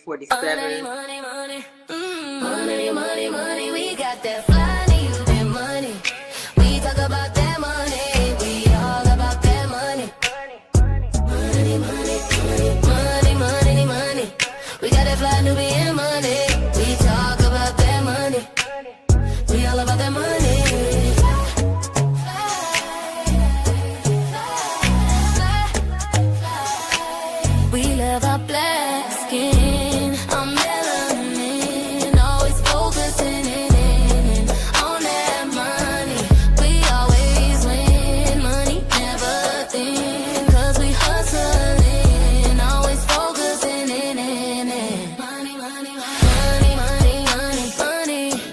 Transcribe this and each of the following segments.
8:47. Money, we got that Fly Nubian money. We talk about that money, we all about that money. Money. We got that Fly Nubian money. We talk about that money, we all about that money. We love our black skin, our melanin, always focusing in on that money. We always win, money never thin, 'cause we hustling, always focusing in money.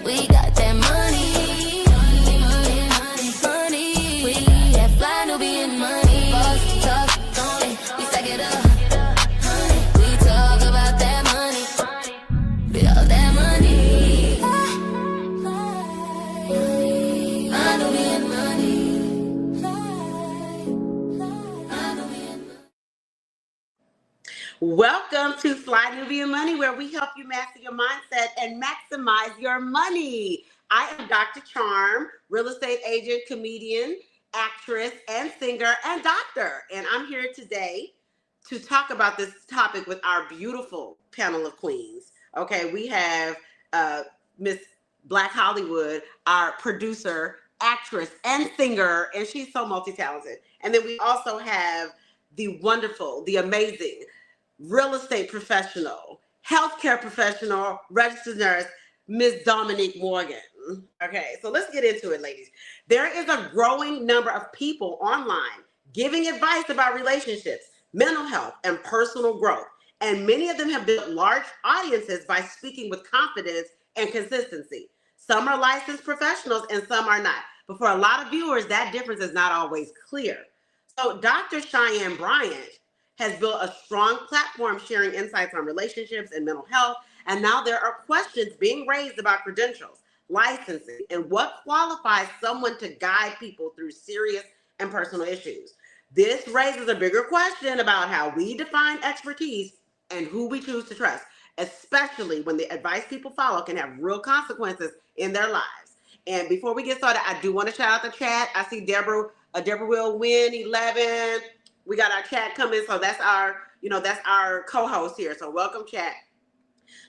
We got that money. We have Fly Nubian money. Boss talk only, we stack it up. We talk about that money, we all that money. Fly Nubian money. Welcome to Fly Nubian Money, where we help you master your mindset and maximize your money. I am Dr. Charm, real estate agent, comedian, actress, and singer, and doctor. And I'm here today to talk about this topic with our beautiful panel of queens. Okay, we have Miss Black Hollywood, our producer, actress, and singer, and she's so multi-talented. And then we also have the wonderful, the amazing real estate professional, healthcare professional, registered nurse, Ms. Dominique Morgan. Okay, so let's get into it, ladies. There is a growing number of people online giving advice about relationships, mental health, and personal growth. And many of them have built large audiences by speaking with confidence and consistency. Some are licensed professionals and some are not. But for a lot of viewers, that difference is not always clear. So Dr. Cheyenne Bryant has built a strong platform sharing insights on relationships and mental health. And now there are questions being raised about credentials, licensing, and what qualifies someone to guide people through serious and personal issues. This raises a bigger question about how we define expertise and who we choose to trust, especially when the advice people follow can have real consequences in their lives. And before we get started, I do want to shout out the chat. I see Deborah will win 11. We got our chat coming, so that's our co-host here. So welcome, chat.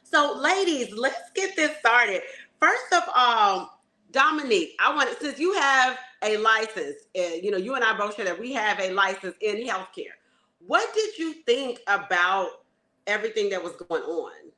So, ladies, let's get this started. First of all, Dominique, since you have a license, you and I both share that we have a license in healthcare. What did you think about everything that was going on?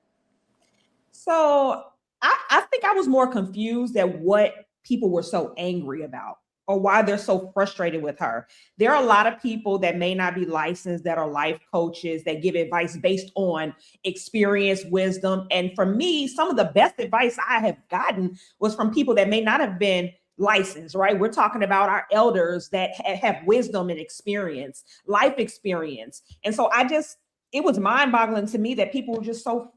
So I think I was more confused at what people were so angry about, or why they're so frustrated with her. There are a lot of people that may not be licensed that are life coaches that give advice based on experience, wisdom. And for me, some of the best advice I have gotten was from people that may not have been licensed, right? We're talking about our elders that have wisdom and experience, life experience. And so it was mind-boggling to me that people were just so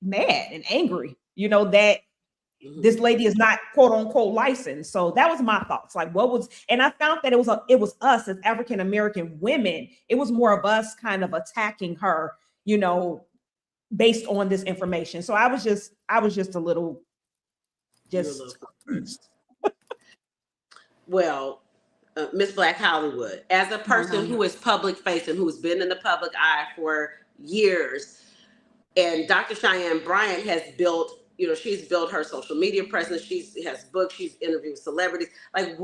mad and angry, that this lady is not quote unquote licensed. So that was my thoughts. And I found that it was us as African American women. It was more of us kind of attacking her, based on this information. So I was just a little Well, Miss Black Hollywood, as a person who is public facing, who's been in the public eye for years, and Dr. Cheyenne Bryant has built, she's built her social media presence. She has books. She's interviewed celebrities. Like,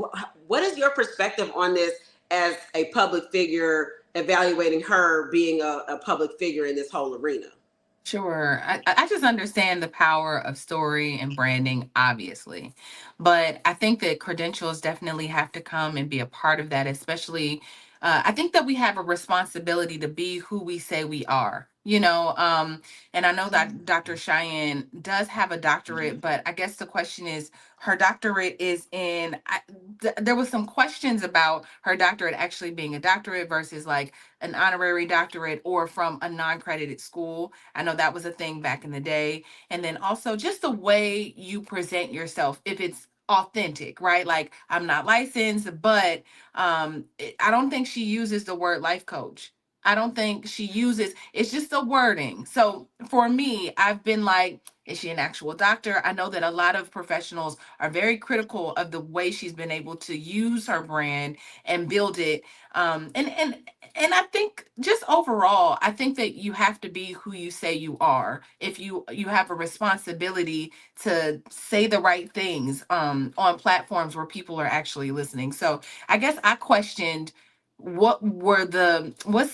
what is your perspective on this as a public figure, evaluating her being a public figure in this whole arena? Sure. I just understand the power of story and branding, obviously. But I think that credentials definitely have to come and be a part of that, especially I think that we have a responsibility to be who we say we are. And I know that Dr. Cheyenne does have a doctorate, but I guess the question is, her doctorate is there was some questions about her doctorate actually being a doctorate versus like an honorary doctorate or from a non-credited school. I know that was a thing back in the day. And then also just the way you present yourself, if it's authentic, right? Like, I'm not licensed, but I don't think she uses the word life coach. I don't think she uses, it's just the wording. So for me, I've been like, is she an actual doctor? I know that a lot of professionals are very critical of the way she's been able to use her brand and build it. And I think just overall, I think that you have to be who you say you are. If you have a responsibility to say the right things on platforms where people are actually listening. So I guess I questioned what's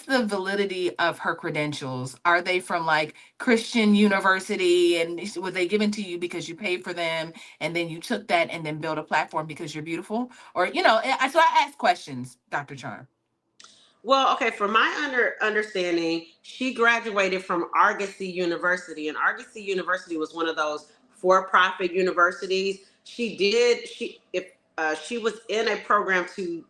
the validity of her credentials? Are they from like Christian university, and were they given to you because you paid for them and then you took that and then built a platform because you're beautiful? Or so I asked questions, Dr. Charm. Well, okay, from my understanding, she graduated from Argosy University, and Argosy University was one of those for-profit universities. She was in a program to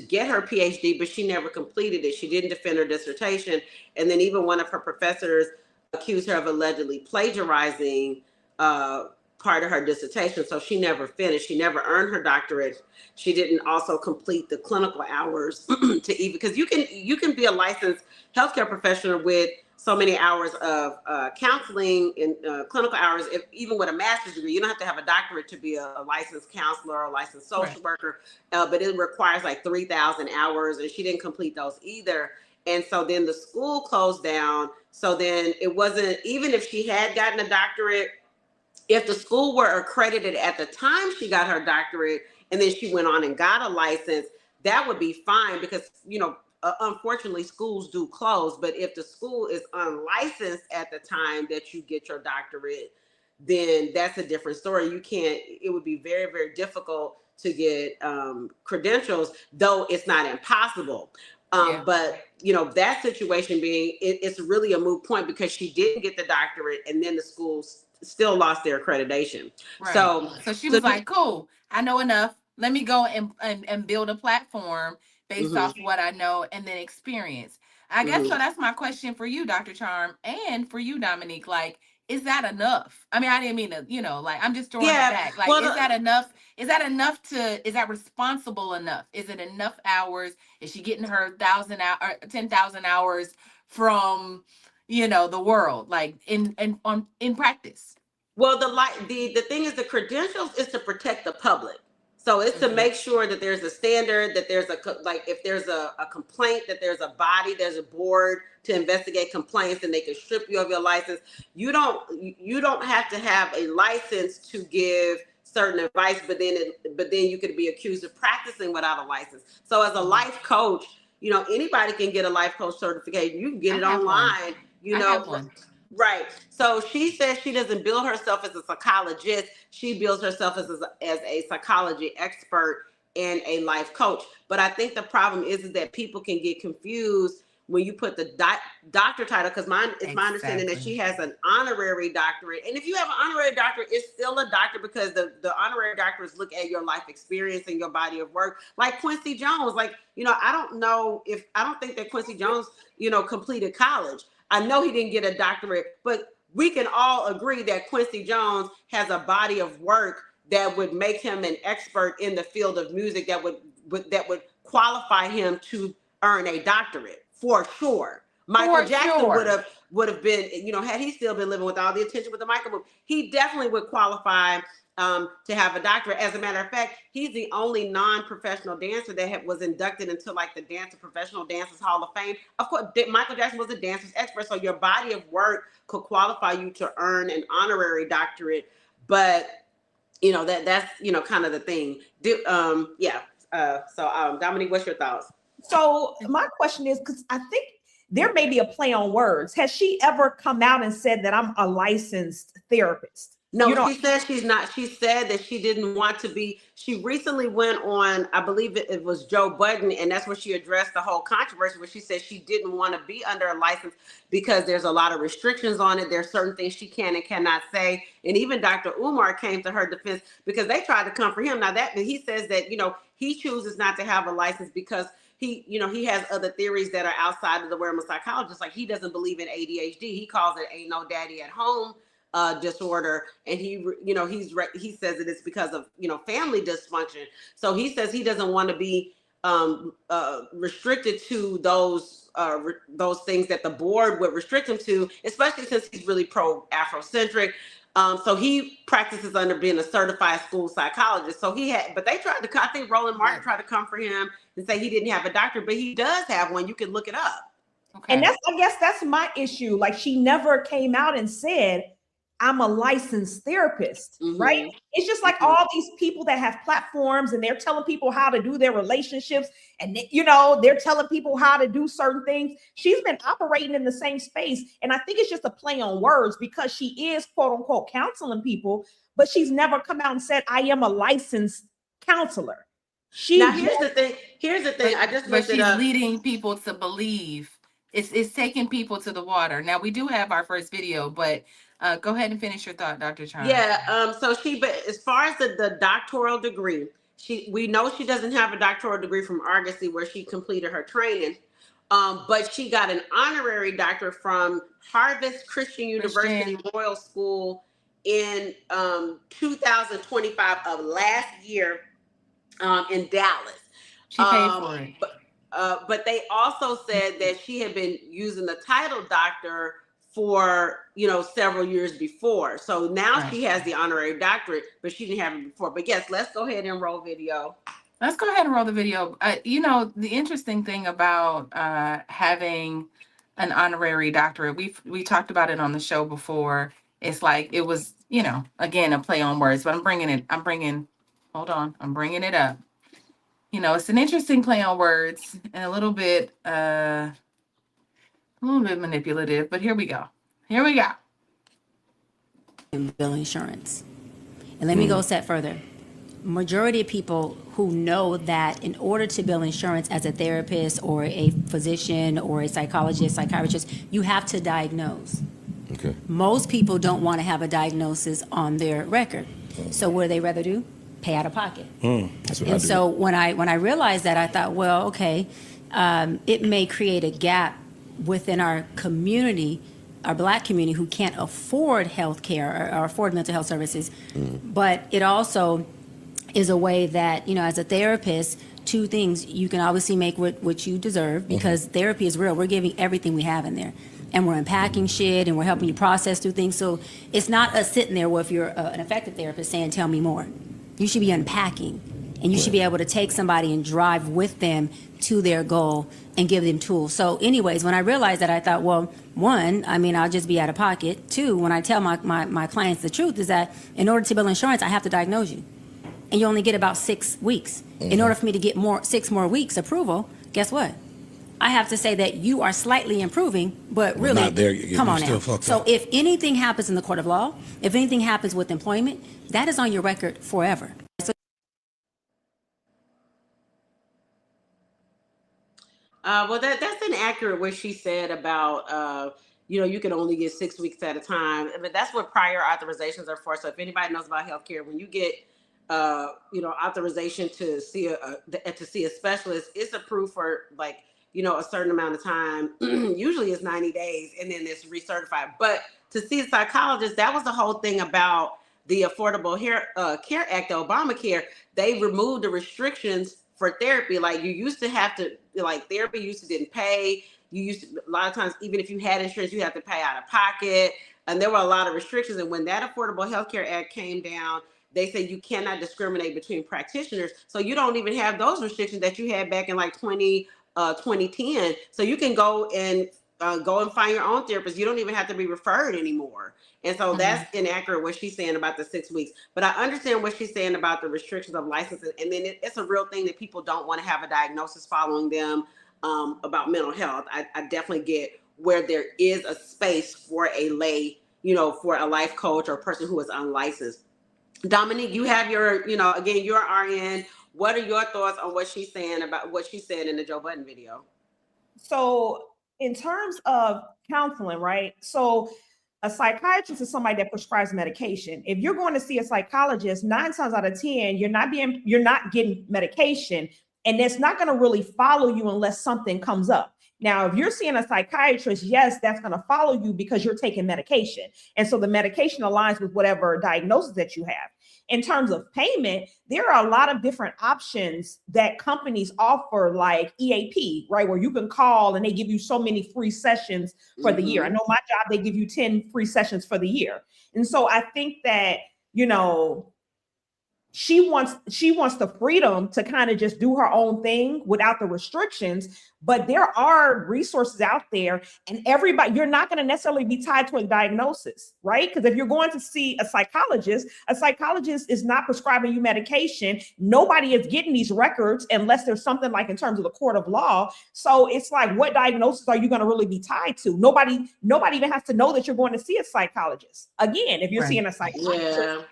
get her PhD, but she never completed it. She didn't defend her dissertation, and then even one of her professors accused her of allegedly plagiarizing part of her dissertation, so she never finished. She never earned her doctorate. She didn't also complete the clinical hours to even, because you can be a licensed healthcare professional with so many hours of counseling and clinical hours, even with a master's degree. You don't have to have a doctorate to be a licensed counselor or a licensed social worker, but it requires like 3,000 hours, and she didn't complete those either. And so then the school closed down. So then it wasn't, even if she had gotten a doctorate, if the school were accredited at the time she got her doctorate and then she went on and got a license, that would be fine, because, unfortunately schools do close. But if the school is unlicensed at the time that you get your doctorate, then that's a different story. It would be very, very difficult to get credentials, though it's not impossible. But that situation being, it's really a moot point, because she didn't get the doctorate and then the schools still lost their accreditation. Right. So she was like, cool, I know enough. Let me go and build a platform based off what I know and then experience. I guess so. That's my question for you, Dr. Charm, and for you, Dominique. Like, is that enough? I mean, I didn't mean to, like, I'm just throwing it back. Like, is that enough? Is that responsible enough? Is it enough hours? Is she getting her 10,000 hours from, the world, like in practice? Well, the thing is, the credentials is to protect the public. So it's to make sure that there's a standard, that there's if there's a complaint, that there's a body, there's a board to investigate complaints, and they can strip you of your license. You don't have to have a license to give certain advice, but then you could be accused of practicing without a license. So as a life coach, anybody can get a life coach certification. You can get it online. I have one. Right. So she says she doesn't build herself as a psychologist. She builds herself as a psychology expert and a life coach. But I think the problem is that people can get confused when you put the doctor title, because it's my understanding that she has an honorary doctorate. And if you have an honorary doctorate, it's still a doctor, because the honorary doctors look at your life experience and your body of work. Like Quincy Jones, I don't think that Quincy Jones, completed college. I know he didn't get a doctorate, but we can all agree that Quincy Jones has a body of work that would make him an expert in the field of music, that would qualify him to earn a doctorate for sure. Michael Jackson would have been, had he still been living with all the attention with the Michael move, he definitely would qualify to have a doctorate. As a matter of fact, he's the only non-professional dancer that was inducted into the Professional Dancers Hall of Fame. Of course, Michael Jackson was a dancer's expert, so your body of work could qualify you to earn an honorary doctorate. But that's kind of the thing. Dominique, what's your thoughts? So my question is, because I think there may be a play on words. Has she ever come out and said that I'm a licensed therapist? No, she said she's not. She said that she didn't want to be. She recently went on, I believe it was Joe Budden, and that's where she addressed the whole controversy, where she said she didn't want to be under a license because there's a lot of restrictions on it. There's certain things she can and cannot say. And even Dr. Umar came to her defense, because they tried to come for him. Now he says that, he chooses not to have a license because he has other theories that are outside of the realm of psychologist. Like, he doesn't believe in ADHD. He calls it ain't no daddy at home disorder, and he says that it's because of family dysfunction. So he says he doesn't want to be restricted to those things that the board would restrict him to, especially since he's really pro-Afrocentric. So he practices under being a certified school psychologist. So but they tried to, I think Roland Martin tried to come for him and say he didn't have a doctorate, but he does have one. You can look it up. Okay. And I guess that's my issue. Like, she never came out and said, I'm a licensed therapist, right? It's just like all these people that have platforms and they're telling people how to do their relationships, and they're telling people how to do certain things. She's been operating in the same space. And I think it's just a play on words, because she is quote unquote counseling people, but she's never come out and said, I am a licensed counselor. Now, here's the thing. I just looked it up. She's leading people to believe. It's taking people to the water. Now, we do have our first video, but go ahead and finish your thought, Dr. Chan. Yeah. So but as far as the doctoral degree, we know she doesn't have a doctoral degree from Argosy, where she completed her training. But she got an honorary doctorate from Harvest Christian University Royal School in 2025 of last year in Dallas. She paid for it. But they also said that she had been using the title doctor for several years before. So now she has the honorary doctorate, but she didn't have it before. But yes, let's go ahead and roll video. Let's go ahead and roll the video. The interesting thing about having an honorary doctorate, we talked about it on the show before. It's like it was, again, a play on words, but I'm bringing it up. It's an interesting play on words and a little bit manipulative, but here we go. Bill insurance. And let me go a step further. Majority of people who know that in order to bill insurance as a therapist or a physician or a psychologist, psychiatrist, you have to diagnose. Okay. Most people don't want to have a diagnosis on their record. So what do they rather do? Pay out of pocket. That's what I do. And so when I realized that, I thought, well, okay, it may create a gap within our community, our Black community, who can't afford health care or afford mental health services. But it also is a way that, as a therapist, two things: you can obviously make what you deserve, because therapy is real. We're giving everything we have in there, and we're unpacking shit, and we're helping you process through things. So it's not us sitting there, well, if you're an effective therapist, saying, tell me more. You should be unpacking, and you should be able to take somebody and drive with them to their goal and give them tools. So anyways, when I realized that, I thought, well, one, I'll just be out of pocket. Two, when I tell my clients the truth, is that in order to bill insurance, I have to diagnose you. And you only get about 6 weeks. In order for me to get 6 more weeks approval, guess what? I have to say that you are slightly improving, but really, not there. Come on now. So if anything happens in the court of law, if anything happens with employment, that is on your record forever. Well, that's inaccurate what she said about, you can only get 6 weeks at a time. But that's what prior authorizations are for. So if anybody knows about healthcare, when you get, authorization to see a specialist, it's approved for a certain amount of time. Usually it's 90 days, and then it's recertified. But to see a psychologist, that was the whole thing about the Affordable Care Act, the Obamacare. They removed the restrictions for therapy. Like, you used to have to, therapy didn't pay. A lot of times, even if you had insurance, you had to pay out of pocket. And there were a lot of restrictions. And when that Affordable Health Care Act came down, they said you cannot discriminate between practitioners. So you don't even have those restrictions that you had back in 2010. So you can go and find your own therapist. You don't even have to be referred anymore. And so that's inaccurate what she's saying about the 6 weeks. But I understand what she's saying about the restrictions of licensing. And then it's a real thing that people don't want to have a diagnosis following them about mental health. I definitely get where there is a space for a lay, for a life coach or a person who is unlicensed. Dominique, you have your, again, you're RN. What are your thoughts on what she's saying about what she said in the Joe Budden video? So in terms of counseling, right? So a psychiatrist is somebody that prescribes medication. If you're going to see a psychologist, 9 times out of 10, you're not getting medication, and it's not going to really follow you unless something comes up. Now, if you're seeing a psychiatrist, yes, that's going to follow you because you're taking medication. And so the medication aligns with whatever diagnosis that you have. in terms of payment, there are a lot of different options that companies offer, like EAP, right? Where you can call and they give you so many free sessions for the year. I know my job, they give you 10 free sessions for the year. And so I think that, you know, she wants the freedom to kind of just do her own thing without the restrictions. But there are resources out there, and everybody, you're not going to necessarily be tied to a diagnosis, right? Because if you're going to see a psychologist is not prescribing you medication. Nobody is getting these records unless there's something like in terms of the court of law. So it's like, what diagnosis are you going to really be tied to? Nobody even has to know that you're going to see a psychologist. Again, if you're seeing a psychologist, that's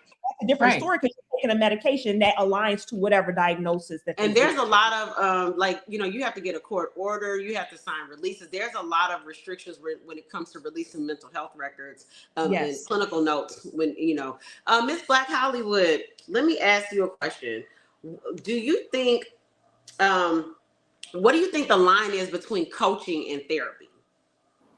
a different story, because you're taking a medication that aligns to whatever diagnosis that. And there's a lot of like, you know, you have to get a court order, you have to sign releases. There's a lot of restrictions when it comes to releasing mental health records and clinical notes. When, you know, Miss Black Hollywood, let me ask you a question. Do you think, what do you think the line is between coaching and therapy?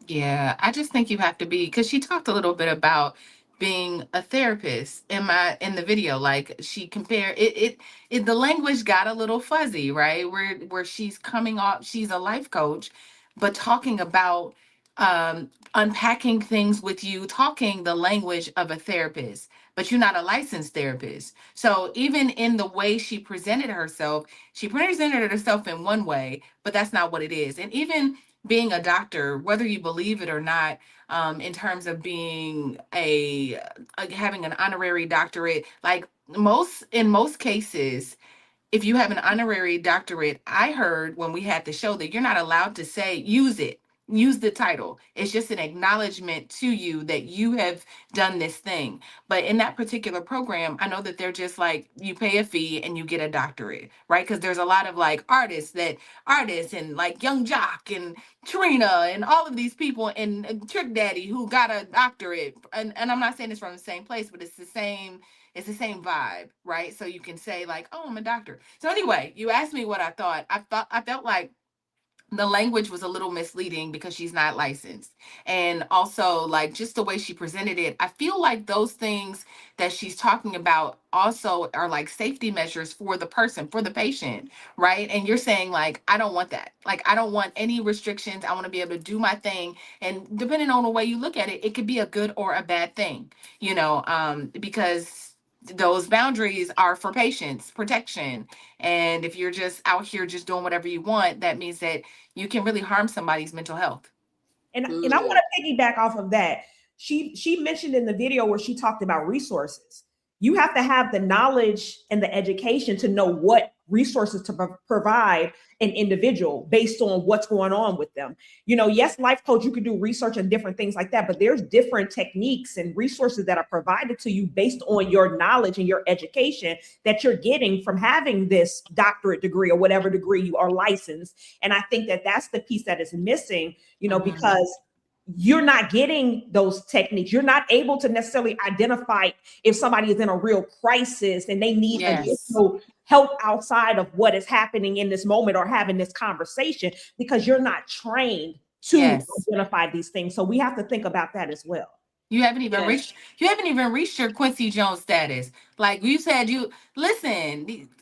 Yeah, I just think you have to be, because she talked a little bit about being a therapist in the video. Like, she compared it, the language got a little fuzzy, right? Where she's coming off, she's a life coach, but talking about unpacking things with you, talking the language of a therapist, but you're not a licensed therapist. So even in the way she presented herself in one way, but that's not what it is. And even being a doctor, whether you believe it or not, in terms of being having an honorary doctorate, like in most cases, if you have an honorary doctorate, I heard when we had the show that you're not allowed to say use the title. It's just an acknowledgement to you that you have done this thing. But in that particular program, I know that they're just like, you pay a fee and you get a doctorate, right? Because there's a lot of like artists and like Young Jock and Trina and all of these people and Trick Daddy who got a doctorate. And I'm not saying it's from the same place, but it's the same vibe, right? So you can say like, oh, I'm a doctor. So anyway, you asked me what I thought. I felt like the language was a little misleading because she's not licensed. And also, like, just the way she presented it, I feel like those things that she's talking about also are like safety measures for the person, for the patient, right? And you're saying like, I don't want that. Like, I don't want any restrictions. I want to be able to do my thing. And depending on the way you look at it, it could be a good or a bad thing, you know, because those boundaries are for patients protection. And if you're just out here just doing whatever you want, that means that you can really harm somebody's mental health. And I want to piggyback off of that. She mentioned in the video where she talked about resources. You have to have the knowledge and the education to know what resources to provide an individual based on what's going on with them. You know, yes, life coach, you can do research and different things like that, but there's different techniques and resources that are provided to you based on your knowledge and your education that you're getting from having this doctorate degree or whatever degree you are licensed. And I think that that's the piece that is missing, you know, because you're not getting those techniques. You're not able to necessarily identify if somebody is in a real crisis and they need additional help outside of what is happening in this moment or having this conversation, because you're not trained to identify these things. So we have to think about that as well. You haven't even reached your Quincy Jones status. Like you said,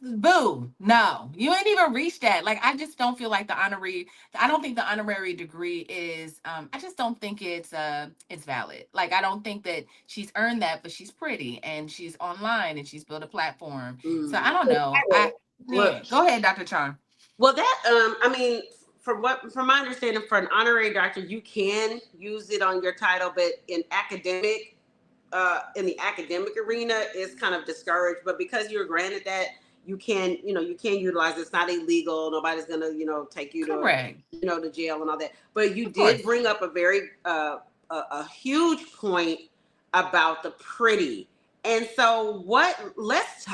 boo, no, you ain't even reached that. Like, I just don't feel like I don't think the honorary degree is, I just don't think it's valid. Like, I don't think that she's earned that, but she's pretty and she's online and she's built a platform. So I don't know. Go ahead, Dr. Charm. Well, that, I mean, from my understanding, for an honorary doctor, you can use it on your title, but in the academic arena, it's kind of discouraged. But because you're granted that, you can utilize it. It's not illegal. Nobody's gonna, take you to jail and all that. But you did bring up a very a huge point about the pretty. And so let's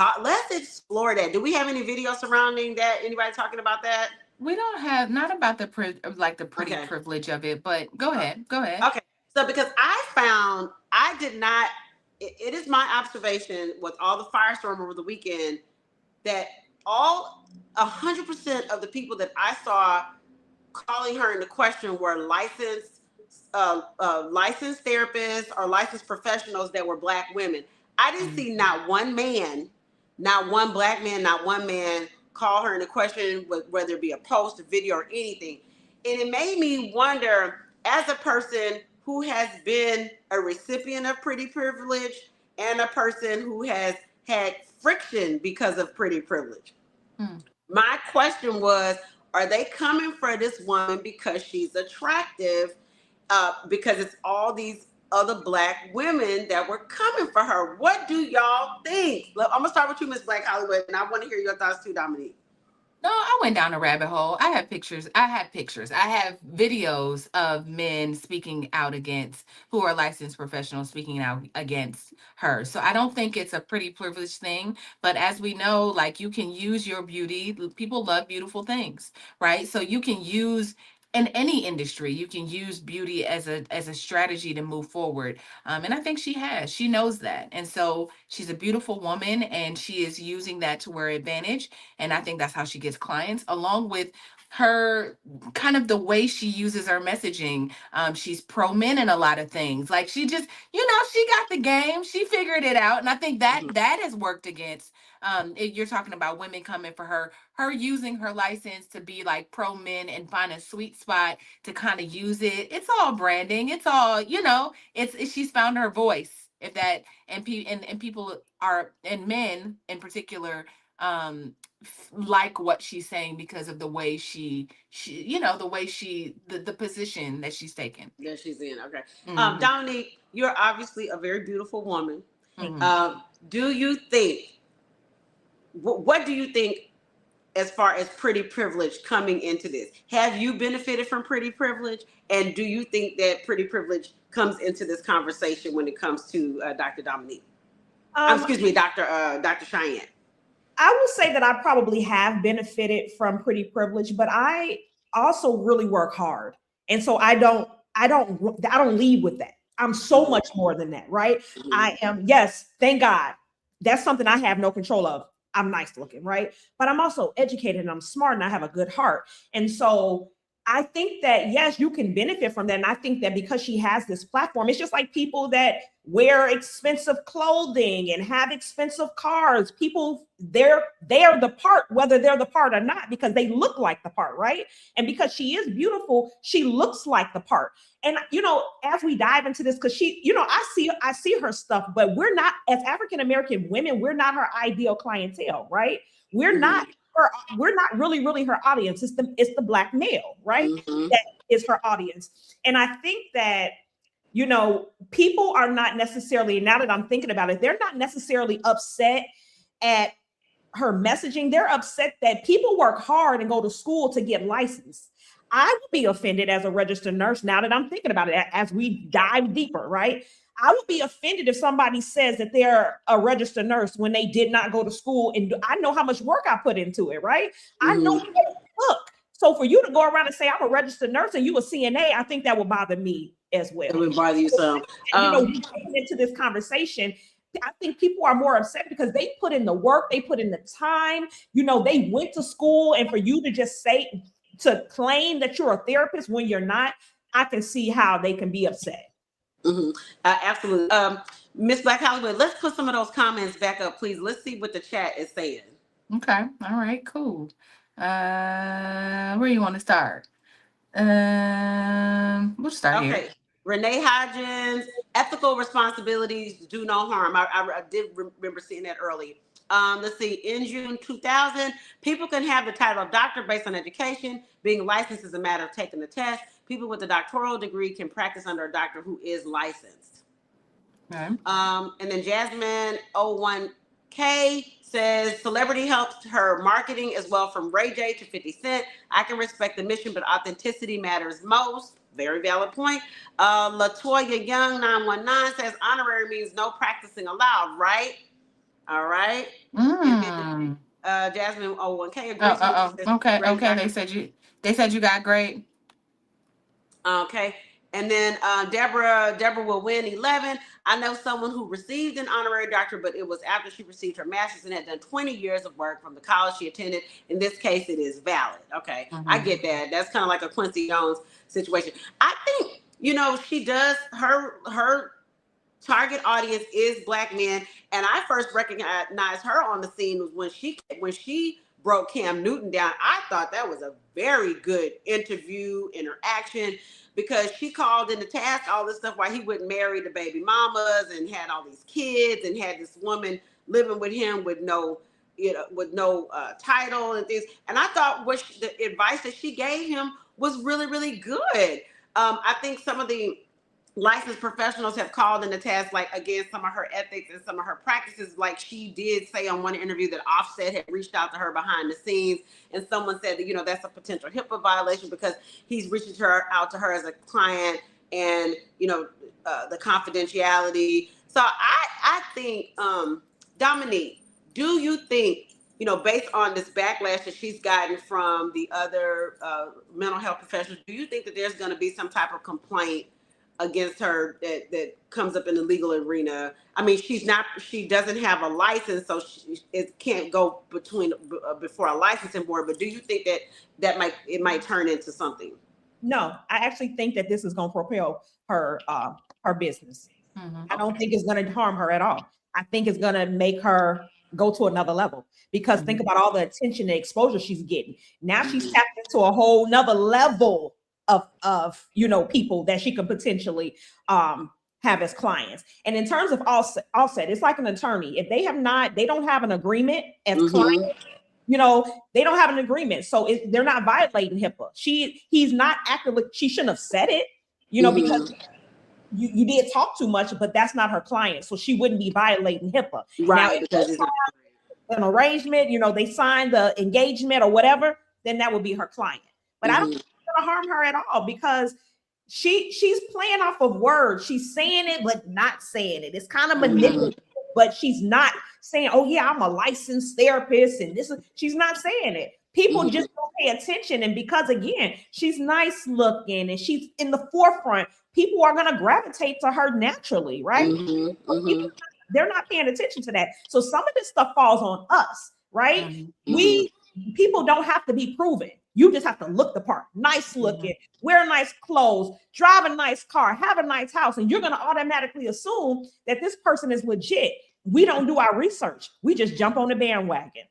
explore that. Do we have any videos surrounding that? Anybody talking about that? We don't have, not about the pretty privilege of it, but go ahead. Okay. So because it is my observation with all the firestorm over the weekend that 100% of the people that I saw calling her into question were licensed therapists or licensed professionals that were Black women. I didn't see not one man, not one black man, not one man call her in a question, whether it be a post, a video, or anything. And it made me wonder, as a person who has been a recipient of pretty privilege and a person who has had friction because of pretty privilege. My question was, are they coming for this woman because she's attractive? Because it's all these other black women that were coming for her. What do y'all think? Look, I'm gonna start with you, Miss Black Hollywood, and I want to hear your thoughts too, Dominique. No, I went down a rabbit hole. I have pictures. I have videos of men speaking out against, who are licensed professionals speaking out against her. So I don't think it's a pretty privileged thing. But as we know, like, you can use your beauty. People love beautiful things, right? So you can use, in any industry, you can use beauty as a strategy to move forward. And I think she knows that. And so she's a beautiful woman, and she is using that to her advantage. And I think that's how she gets clients, along with her kind of the way she uses her messaging. She's pro men in a lot of things. Like, she just, she got the game. She figured it out. And I think that has worked against, you're talking about women coming for her using her license to be like pro men and find a sweet spot to kind of use it. It's all branding. It's all, she's found her voice. If that, and people are, and men in particular, like what she's saying because of the way the position that she's taken. That she's in. Okay. Mhm. Dominique, you're obviously a very beautiful woman. Mhm. Do you think, what do you think as far as pretty privilege coming into this? Have you benefited from pretty privilege? And do you think that pretty privilege comes into this conversation when it comes to Dr. Dominique? Excuse me, Dr. Cheyenne. I will say that I probably have benefited from pretty privilege, but I also really work hard. And so I don't lead with that. I'm so much more than that, right? I am, yes, thank God. That's something I have no control of. I'm nice looking, right? But I'm also educated and I'm smart and I have a good heart. And so I think that, yes, you can benefit from that. And I think that because she has this platform, it's just like people that wear expensive clothing and have expensive cars. People, they're the part, whether they're the part or not, because they look like the part, right? And because she is beautiful, she looks like the part. And, as we dive into this, because she, I see her stuff, but we're not, as African-American women, we're not her ideal clientele, right? We're not really her audience. It's the black male, right? That is her audience. And I think that, people are not necessarily, now that I'm thinking about it, they're not necessarily upset at her messaging. They're upset that people work hard and go to school to get licensed. I would be offended as a registered nurse, now that I'm thinking about it, as we dive deeper, right? I would be offended if somebody says that they're a registered nurse when they did not go to school. And I know how much work I put into it, right? I know how to look. So for you to go around and say I'm a registered nurse and you a CNA, I think that would bother me as well. It would bother you some. Into this conversation, I think people are more upset because they put in the work, they put in the time, they went to school, and for you to just to claim that you're a therapist when you're not, I can see how they can be upset. Absolutely. Miss Black Hollywood, let's put some of those comments back up, please. Let's see what the chat is saying. Okay. All right, cool. Where you want to start? We'll start here. Okay. Renee Hodgins, ethical responsibilities do no harm. I did remember seeing that earlier. Let's see. In June 2000, people can have the title of doctor based on education. Being licensed is a matter of taking the test. People with a doctoral degree can practice under a doctor who is licensed. Okay. And then Jasmine 01K says celebrity helps her marketing as well, from Ray J to 50 Cent. I can respect the mission, but authenticity matters most. Very valid point. Latoya Young 919 says honorary means no practicing allowed, right? All right. Then, Jasmine 01K agrees. Okay. They said you got great. Okay. And then Deborah will win 11. I know someone who received an honorary doctorate, but it was after she received her master's and had done 20 years of work from the college she attended. In this case, it is valid. Okay. I get that. That's kind of like a Quincy Jones situation. I think, she does her target audience is Black men. And I first recognized her on the scene was when she broke Cam Newton down. I thought that was a very good interaction, because she called into task all this stuff why he wouldn't marry the baby mamas and had all these kids and had this woman living with him with no title and things. And I thought the advice that she gave him was really, really good. I think some of the licensed professionals have called into task, like, against some of her ethics and some of her practices. Like, she did say on one interview that Offset had reached out to her behind the scenes, and someone said that, that's a potential HIPAA violation because he's reaching out to her as a client, and, the confidentiality. So I think, Dominique, do you think, based on this backlash that she's gotten from the other mental health professionals, do you think that there's going to be some type of complaint against her that comes up in the legal arena? I mean, she doesn't have a license, so it can't go before a licensing board. But do you think that might turn into something? No, I actually think that this is going to propel her business. Mm-hmm. I don't think it's going to harm her at all. I think it's going to make her go to another level, because think about all the attention and exposure she's getting. Now she's tapped into a whole nother level of people that she could potentially have as clients. And in terms of Offset, it's like an attorney. If they don't have an agreement as clients, they don't have an agreement. So they're not violating HIPAA. He's not actively, she shouldn't have said it, because you did talk too much, but that's not her client. So she wouldn't be violating HIPAA. Right. Now, because it's an arrangement, they signed the engagement or whatever, then that would be her client. But I don't think it's going to harm her at all, because she's playing off of words. She's saying it, but not saying it. It's kind of manipulative, but she's not saying, oh yeah, I'm a licensed therapist. And she's not saying it. People just don't pay attention. And because, again, she's nice looking and she's in the forefront, people are going to gravitate to her naturally, right? They're not paying attention to that. So some of this stuff falls on us, right? People don't have to be proven. You just have to look the part, nice looking, wear nice clothes, drive a nice car, have a nice house, and you're going to automatically assume that this person is legit. We don't do our research. We just jump on the bandwagon.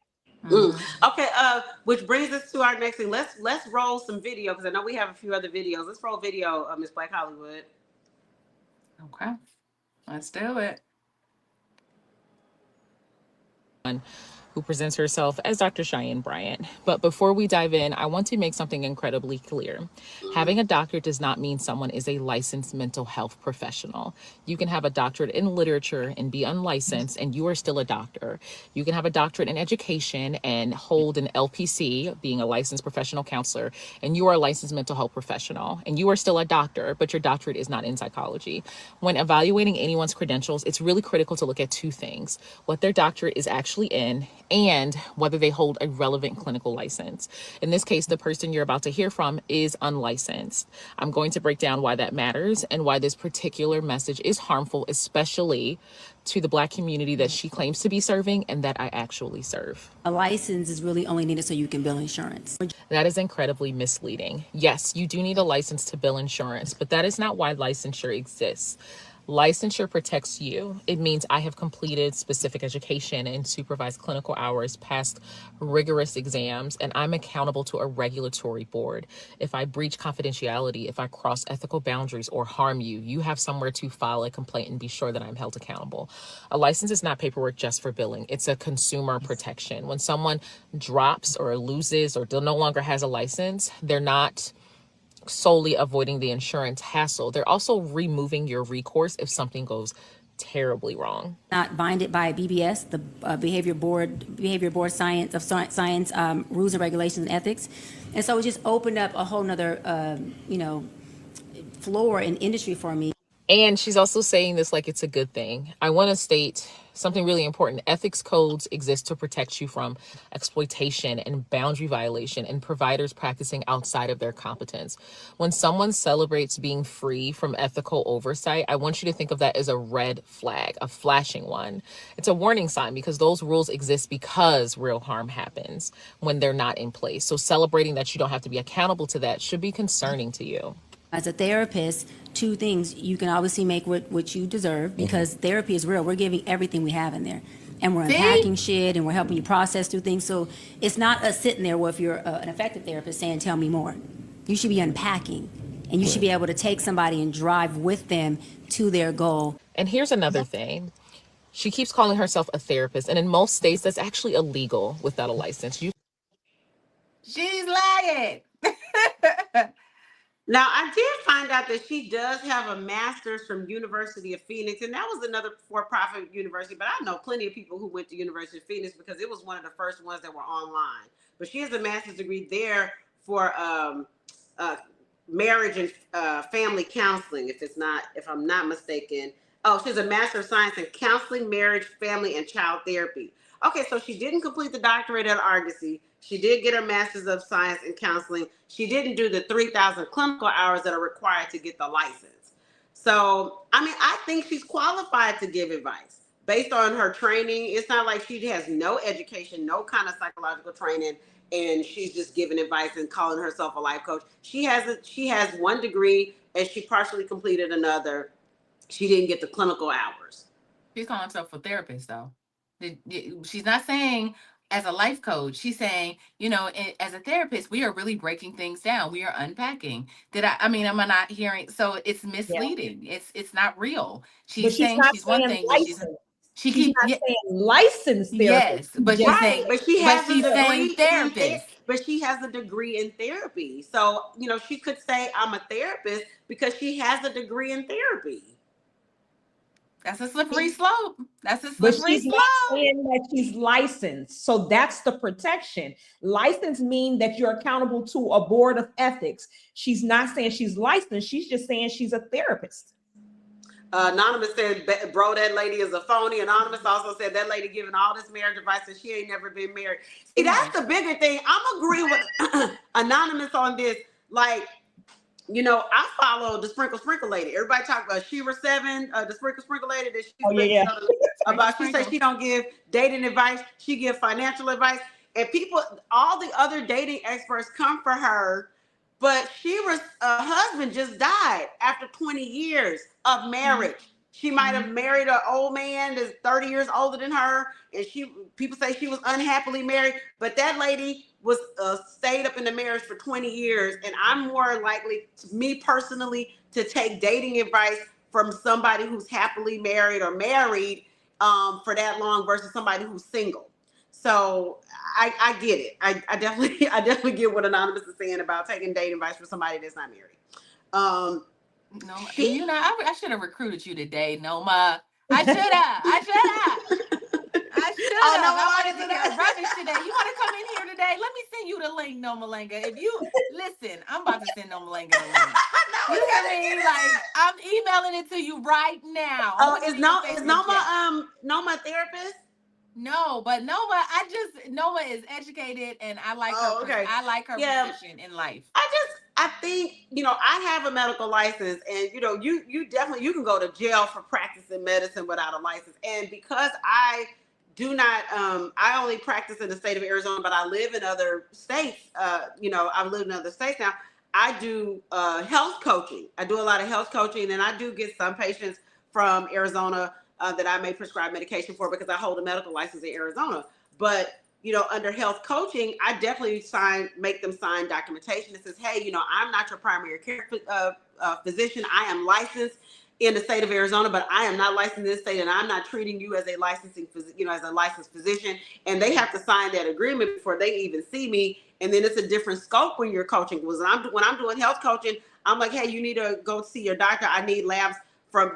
Okay, which brings us to our next thing. Let's roll some video, because I know we have a few other videos. Let's roll video, Miss Black Hollywood. Okay, let's do it. Who presents herself as Dr. Cheyenne Bryant. But before we dive in, I want to make something incredibly clear. Having a doctorate does not mean someone is a licensed mental health professional. You can have a doctorate in literature and be unlicensed, and you are still a doctor. You can have a doctorate in education and hold an LPC, being a licensed professional counselor, and you are a licensed mental health professional, and you are still a doctor, but your doctorate is not in psychology. When evaluating anyone's credentials, it's really critical to look at two things: what their doctorate is actually in, and whether they hold a relevant clinical license. In this case, the person you're about to hear from is unlicensed. I'm going to break down why that matters and why this particular message is harmful, especially to the Black community that she claims to be serving and that I actually serve. A license is really only needed so you can bill insurance. That is incredibly misleading. Yes, you do need a license to bill insurance, but that is not why licensure exists. Licensure protects you. It means I have completed specific education and supervised clinical hours, passed rigorous exams, and I'm accountable to a regulatory board. If I breach confidentiality, if I cross ethical boundaries or harm you, you have somewhere to file a complaint and be sure that I'm held accountable. A license is not paperwork just for billing. It's a consumer protection. When someone drops or loses or no longer has a license, they're not solely avoiding the insurance hassle. They're also removing your recourse if something goes terribly wrong. Not binded by BBS, the Behavior Board Science rules and regulations and ethics. And so it just opened up a whole nother, floor in industry for me. And she's also saying this like it's a good thing. I want to state something really important. Ethics codes exist to protect you from exploitation and boundary violation and providers practicing outside of their competence. When someone celebrates being free from ethical oversight, I want you to think of that as a red flag, a flashing one. It's a warning sign, because those rules exist because real harm happens when they're not in place. So celebrating that you don't have to be accountable to that should be concerning to you. As a therapist, two things: you can obviously make what you deserve, because therapy is real. We're giving everything we have in there, and we're See? unpacking shit, and we're helping you process through things. So it's not us sitting there, well, if you're an effective therapist, saying, tell me more. You should be unpacking, and you should be able to take somebody and drive with them to their goal. And here's another thing. She keeps calling herself a therapist, and in most states, that's actually illegal without a license. She's lying. Now, I did find out that she does have a master's from University of Phoenix, and that was another for-profit university, but I know plenty of people who went to University of Phoenix because it was one of the first ones that were online. But she has a master's degree there for marriage and family counseling, if I'm not mistaken. Oh, she has a Master of Science in Counseling, Marriage, Family, and Child Therapy. Okay, so she didn't complete the doctorate at Argosy. She did get her Master's of Science in Counseling. She didn't do the 3,000 clinical hours that are required to get the license. So, I mean, I think she's qualified to give advice based on her training. It's not like she has no education, no kind of psychological training, and she's just giving advice and calling herself a life coach. She has one degree, and she partially completed another. She didn't get the clinical hours. She's calling herself a therapist, though. She's not saying as a life coach. She's saying, as a therapist, we are really breaking things down. We are unpacking. Am I not hearing? So it's misleading. Yeah. It's not real. But she's not she's one thing, but she's not saying licensed therapist. Yes, but she's saying, but she has a degree therapist. But she has a degree in therapy. So, she could say I'm a therapist because she has a degree in therapy. That's a slippery slope. But she's not saying that she's licensed. So that's the protection. License means that you're accountable to a board of ethics. She's not saying she's licensed. She's just saying she's a therapist. Anonymous said, bro, that lady is a phony. Anonymous also said that lady giving all this marriage advice and she ain't never been married. See, that's the bigger thing. I'm agree with Anonymous on this. Like, I follow the Sprinkle lady. Everybody talk about Shira 7, the Sprinkle lady that she about. She said she don't give dating advice. She give financial advice. And people, all the other dating experts come for her. But Shira's husband just died after 20 years of marriage. She might have married an old man that's 30 years older than her, and people say she was unhappily married, but that lady was stayed up in the marriage for 20 years, and I'm more likely, me personally, to take dating advice from somebody who's happily married or married for that long versus somebody who's single. So I get it. I definitely get what Anonymous is saying about taking dating advice from somebody that's not married. No, I should have recruited you today, Noma. I should have. Oh, no, I wanted to get rubbish today. You want to come in here today? Let me send you the link, Noma Lenga. If you listen, I'm about to send Noma Lenga the link. You hear me? Like, I'm emailing it to you right now. Oh, is Noma a therapist? No, but Noma is educated, and I like her. Okay. I like her position in life. I think, I have a medical license, and you definitely, you can go to jail for practicing medicine without a license. And because I do not, I only practice in the state of Arizona, but I live in other states. I've lived in other states now. I do health coaching. I do a lot of health coaching, and I do get some patients from Arizona that I may prescribe medication for because I hold a medical license in Arizona. But, under health coaching, I definitely make them sign documentation that says, hey, I'm not your primary care physician. I am licensed in the state of Arizona, but I am not licensed in this state, and I'm not treating you as a as a licensed physician. And they have to sign that agreement before they even see me. And then it's a different scope when you're coaching. When I'm doing health coaching, I'm like, hey, you need to go see your doctor. I need labs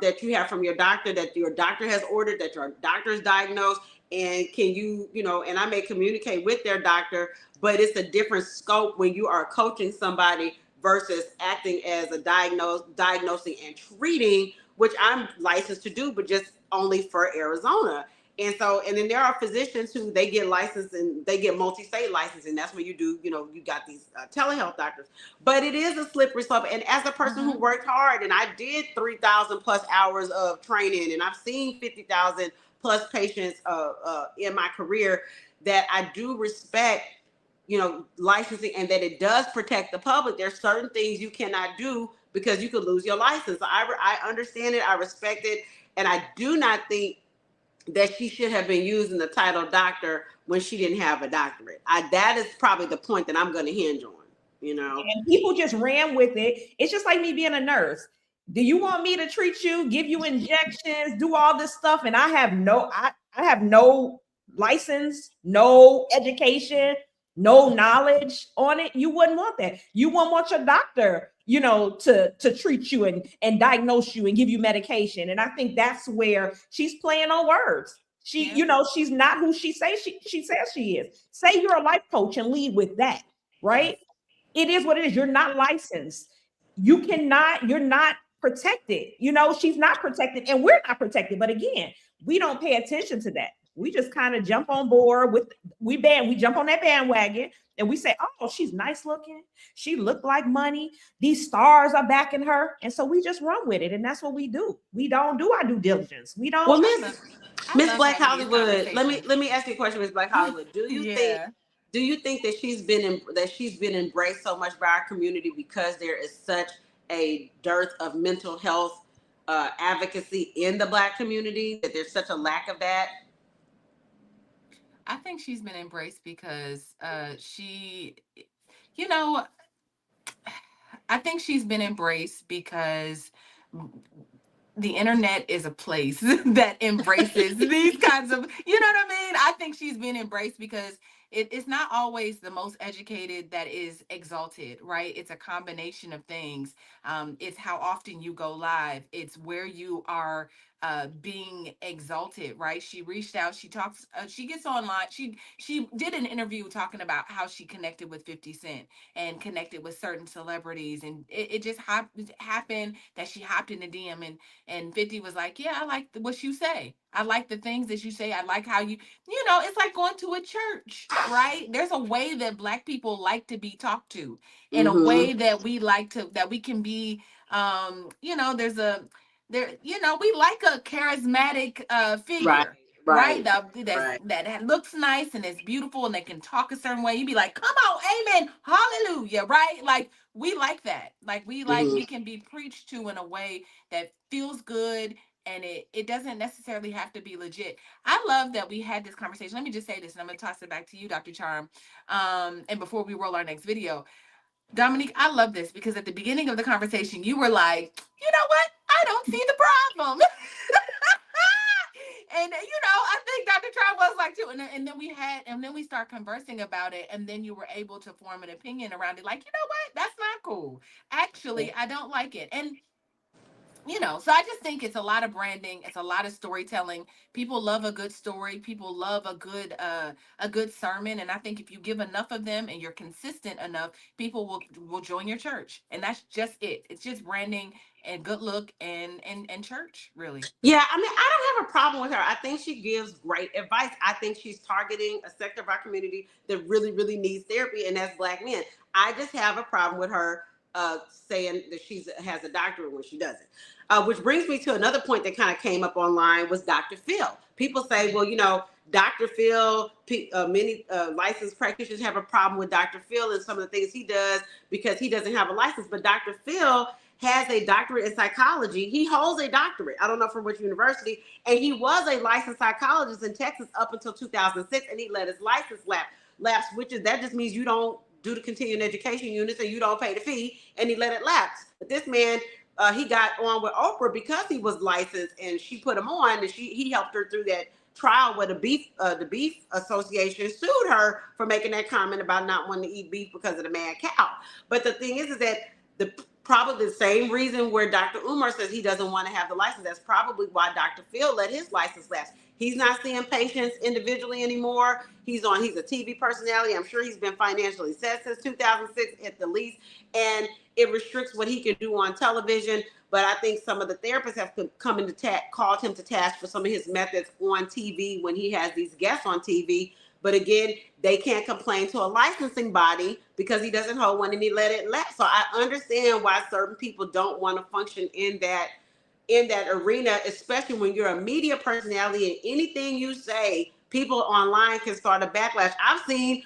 that you have from your doctor, that your doctor has ordered, that your doctor's diagnosed, and can you, and I may communicate with their doctor, but it's a different scope when you are coaching somebody versus acting as a diagnosing and treating, which I'm licensed to do, but just only for Arizona. And then there are physicians who they get licensed and they get multi-state licensed, and that's when you do, you got these telehealth doctors. But it is a slippery slope. And as a person who worked hard, and I did 3,000 plus hours of training, and I've seen 50,000 plus patients in my career, that I do respect, licensing, and that it does protect the public. There's certain things you cannot do because you could lose your license. I understand it, I respect it, and I do not think that she should have been using the title doctor when she didn't have a doctorate. That is probably the point that I'm going to hinge on, you know. And people just ran with it. It's just like me being a nurse. Do you want me to treat you, give you injections, do all this stuff, and I have no license, no education, no knowledge on it? You wouldn't want that. You wouldn't want your doctor, to treat you and diagnose you and give you medication. And I think that's where she's playing on words. She's not who she says she is. Say you're a life coach and lead with that, right? It is what it is. You're not licensed. You're not protected. She's not protected and we're not protected. But again, we don't pay attention to that. We just kind of jump on board we jump on that bandwagon and we say, oh, she's nice looking. She looked like money. These stars are backing her. And so we just run with it. And that's what we do. We don't do our due diligence. We don't. Well, Miss Black Hollywood, let me ask you a question, Miss Black Hollywood. Do you think that she's been embraced so much by our community because there is such a dearth of mental health advocacy in the Black community, that there's such a lack of that? I think she's been embraced because I think she's been embraced because the internet is a place that embraces these kinds of, you know what I mean? I think she's been embraced because it's not always the most educated that is exalted, right? It's a combination of things. It's how often you go live. It's where you are being exalted, right? She reached out, she talks, she gets online. She did an interview talking about how she connected with 50 Cent and connected with certain celebrities. And it just happened that she hopped in the DM and 50 was like, yeah, I like what you say. I like the things that you say. I like how it's like going to a church, right? There's a way that Black people like to be talked to, in a way that we can be, we like a charismatic figure. Right. That looks nice and it's beautiful and they can talk a certain way. You'd be like, come on, amen, hallelujah, right? Like, we like that. Like, we can be preached to in a way that feels good. And it doesn't necessarily have to be legit. I love that we had this conversation. Let me just say this, and I'm going to toss it back to you, Dr. Charm. And before we roll our next video, Dominique, I love this because at the beginning of the conversation, you were like, you know what? I don't see the problem. And, I think Dr. Charm was like too. And then we start conversing about it. And then you were able to form an opinion around it. Like, you know what? That's not cool. Actually, I don't like it. And so I just think it's a lot of branding. It's a lot of storytelling. People love a good story. People love a good sermon. And I think if you give enough of them and you're consistent enough, people will join your church. And that's just it. It's just branding and good look and church, really. Yeah, I mean, I don't have a problem with her. I think she gives great advice. I think she's targeting a sector of our community that really, really needs therapy, and that's Black men. I just have a problem with her saying that she has a doctorate when she doesn't. Which brings me to another point that kind of came up online was Dr. Phil. People say, well, Dr. Phil, many licensed practitioners have a problem with Dr. Phil and some of the things he does because he doesn't have a license. But Dr. Phil has a doctorate in psychology. He holds a doctorate. I don't know from which university. And he was a licensed psychologist in Texas up until 2006. And he let his license lapse, that just means you don't do the continuing education units and you don't pay the fee, and he let it lapse. But this man, he got on with Oprah because he was licensed and she put him on, and he helped her through that trial where the beef association sued her for making that comment about not wanting to eat beef because of the mad cow. But the thing is that probably the same reason where Dr. Umar says he doesn't want to have the license, that's probably why Dr. Phil let his license lapse. He's not seeing patients individually anymore. He's a TV personality. I'm sure he's been financially set since 2006 at the least. And it restricts what he can do on television. But I think some of the therapists have called him to task for some of his methods on TV when he has these guests on TV. But again, they can't complain to a licensing body because he doesn't hold one and he let it lapse. So I understand why certain people don't want to function in that arena, especially when you're a media personality and anything you say, people online can start a backlash. I've seen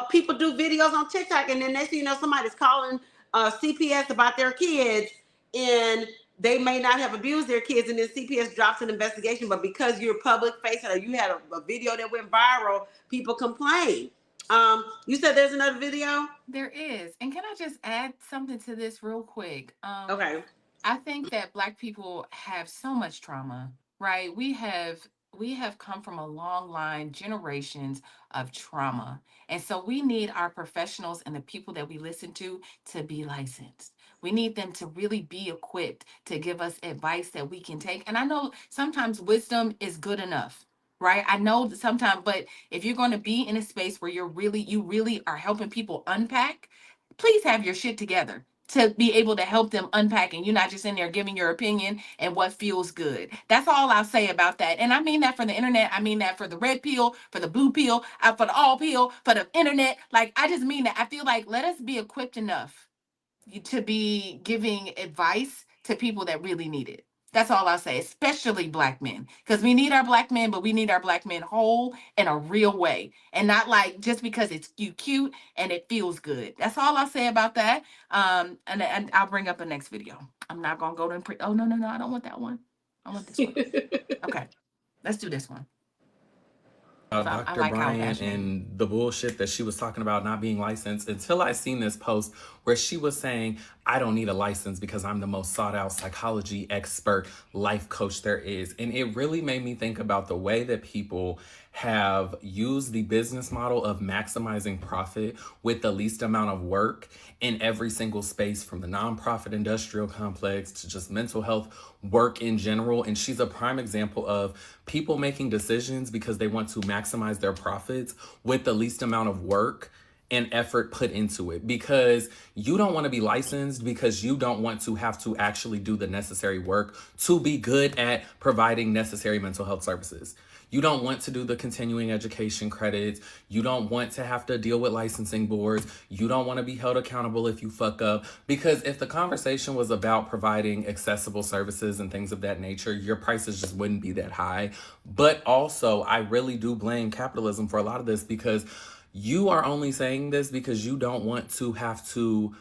people do videos on TikTok and then next thing you know, somebody's calling CPS about their kids and they may not have abused their kids, and then CPS drops an investigation, but because you're public facing or you had a video that went viral, people complain. You said there's another video? There is. And can I just add something to this real quick? Okay. I think that Black people have so much trauma, right? We have come from a long line, generations of trauma. And so we need our professionals and the people that we listen to be licensed. We need them to really be equipped to give us advice that we can take. And I know sometimes wisdom is good enough, right? I know that sometimes, but if you're going to be in a space where you really are helping people unpack, please have your shit together to be able to help them unpack, and you're not just in there giving your opinion and what feels good. That's all I'll say about that. And I mean that for the internet. I mean that for the red pill, for the blue pill, for the all pill, for the internet. Like, I just mean that. I feel like let us be equipped enough to be giving advice to people that really need it. That's all I'll say, especially Black men, because we need our Black men, but we need our Black men whole in a real way, and not like just because it's cute and it feels good. That's all I'll say about that. And I'll bring up the next video. I'm not gonna go to oh no, I don't want that one. I want this one. Okay, let's do this one. Dr. like Bryant and the bullshit that she was talking about not being licensed until I seen this post where she was saying, I don't need a license because I'm the most sought out psychology expert, life coach there is. And it really made me think about the way that people have used the business model of maximizing profit with the least amount of work in every single space, from the nonprofit industrial complex to just mental health work in general. And she's a prime example of people making decisions because they want to maximize their profits with the least amount of work and effort put into it, because you don't want to be licensed because you don't want to have to actually do the necessary work to be good at providing necessary mental health services. You don't want to do the continuing education credits. You don't want to have to deal with licensing boards. You don't want to be held accountable if you fuck up. Because if the conversation was about providing accessible services and things of that nature, your prices just wouldn't be that high. But also, I really do blame capitalism for a lot of this, because you are only saying this because you don't want to have to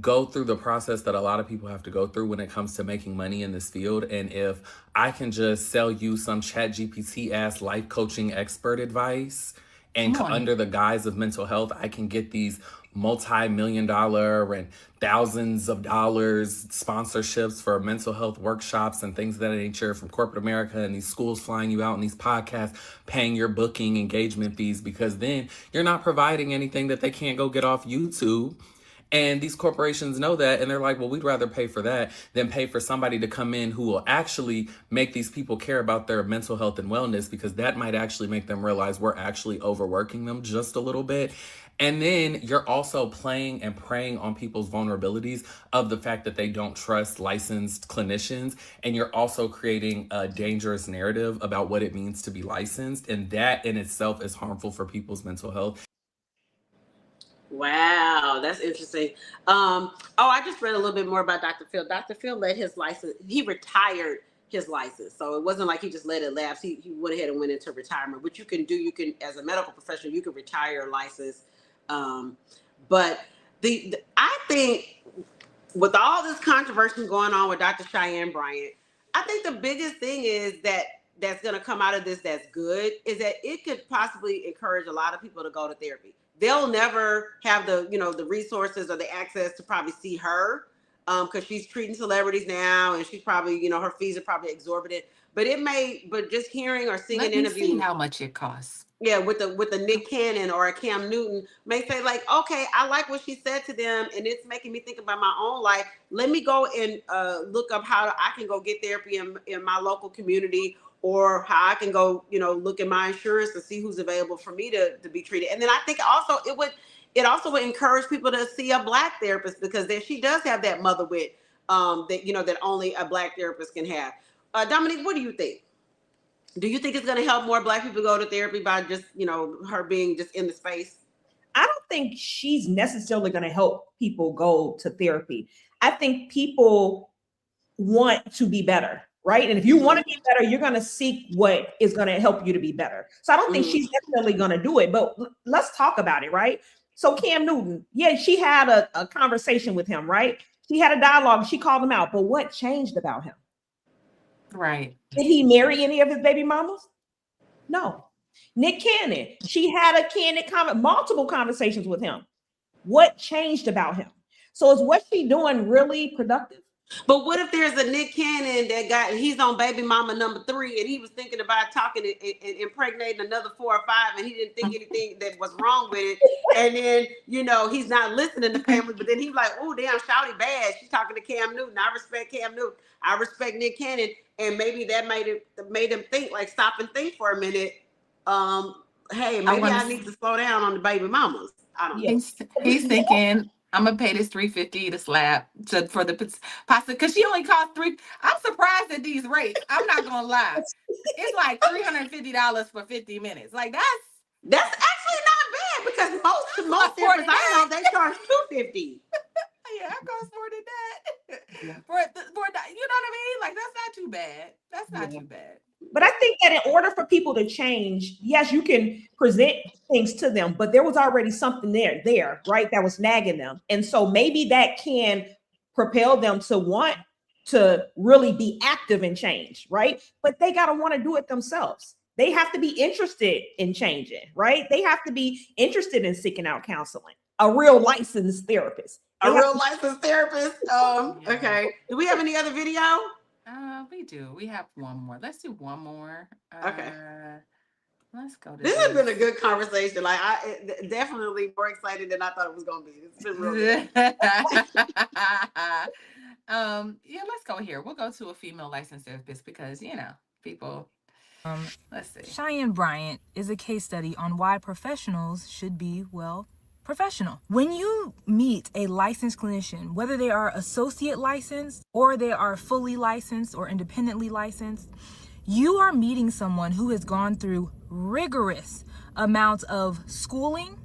go through the process that a lot of people have to go through when it comes to making money in this field. And if I can just sell you some chat GPT ass life coaching expert advice and under the guise of mental health, I can get these multi-million-dollar and thousands of dollars sponsorships for mental health workshops and things of that nature from corporate America, and these schools flying you out, and these podcasts paying your booking engagement fees, because then you're not providing anything that they can't go get off YouTube. And these corporations know that, and they're like, well, we'd rather pay for that than pay for somebody to come in who will actually make these people care about their mental health and wellness, because that might actually make them realize we're actually overworking them just a little bit. And then you're also playing and preying on people's vulnerabilities of the fact that they don't trust licensed clinicians. And you're also creating a dangerous narrative about what it means to be licensed. And that in itself is harmful for people's mental health. Wow, that's interesting. I just read a little bit more about Dr. Phil. Dr. Phil let his license, he retired his license. So it wasn't like he just let it lapse. He went ahead and went into retirement. What you can do, you can, as a medical professional, you can retire your license. But I think with all this controversy going on with Dr. Cheyenne Bryant, I think the biggest thing is that's going to come out of this that's good is that it could possibly encourage a lot of people to go to therapy. They'll never have the resources or the access to probably see her because she's treating celebrities now, and she's probably, her fees are probably exorbitant. But just hearing or seeing an interview, see how much it costs. Yeah, with the Nick Cannon or a Cam Newton may say like, okay, I like what she said to them, and it's making me think about my own life. Let me go and look up how I can go get therapy in my local community, or how I can go, look at my insurance to see who's available for me to be treated. And then I think also it also would encourage people to see a Black therapist, because then she does have that mother wit that only a Black therapist can have. Dominique, what do you think? Do you think it's going to help more Black people go to therapy by just, her being just in the space? I don't think she's necessarily going to help people go to therapy. I think people want to be better, right? And if you want to be better, you're going to seek what is going to help you to be better. So I don't think she's necessarily going to do it, but let's talk about it, right? So Cam Newton, yeah, she had a conversation with him, right? She had a dialogue. She called him out. But what changed about him? Right. Did he marry any of his baby mamas? No. Nick Cannon, she had a candid comment, multiple conversations with him. What changed about him? So is what she doing really productive? But what if there's a Nick Cannon he's on baby mama number 3 and he was thinking about talking and impregnating another 4 or 5 and he didn't think anything that was wrong with it. And then, he's not listening to family, but then he's like, oh, damn, Shawty bad. She's talking to Cam Newton. I respect Cam Newton. I respect Nick Cannon. And maybe that made him think, like, stop and think for a minute. Hey, maybe I need to slow down on the baby mamas. I don't know. He's thinking, I'm gonna pay this $350 to slap for the pasta because she only cost $3. I'm surprised at these rates. I'm not gonna lie. It's like $350 for 50 minutes. Like that's actually not bad because most therapists I know they charge $250. Yeah, I cost more than that. For you know what I mean? Like that's not too bad. That's not too bad. But I think that in order for people to change, yes, you can present things to them, but there was already something there, right? That was nagging them. And so maybe that can propel them to want to really be active in change, right? But they got to want to do it themselves. They have to be interested in changing, right? They have to be interested in seeking out counseling, a real licensed therapist. Okay. Do we have any other video? We do. We have one more. Let's do one more. Okay. Let's go to this. Has been a good conversation. Like definitely more excited than I thought it was going to be. It's been really good. Yeah, let's go here. We'll go to a female licensed therapist because, people. Let's see. Cheyenne Bryant is a case study on why professionals should be, professional. When you meet a licensed clinician, whether they are associate licensed or they are fully licensed or independently licensed, you are meeting someone who has gone through rigorous amounts of schooling,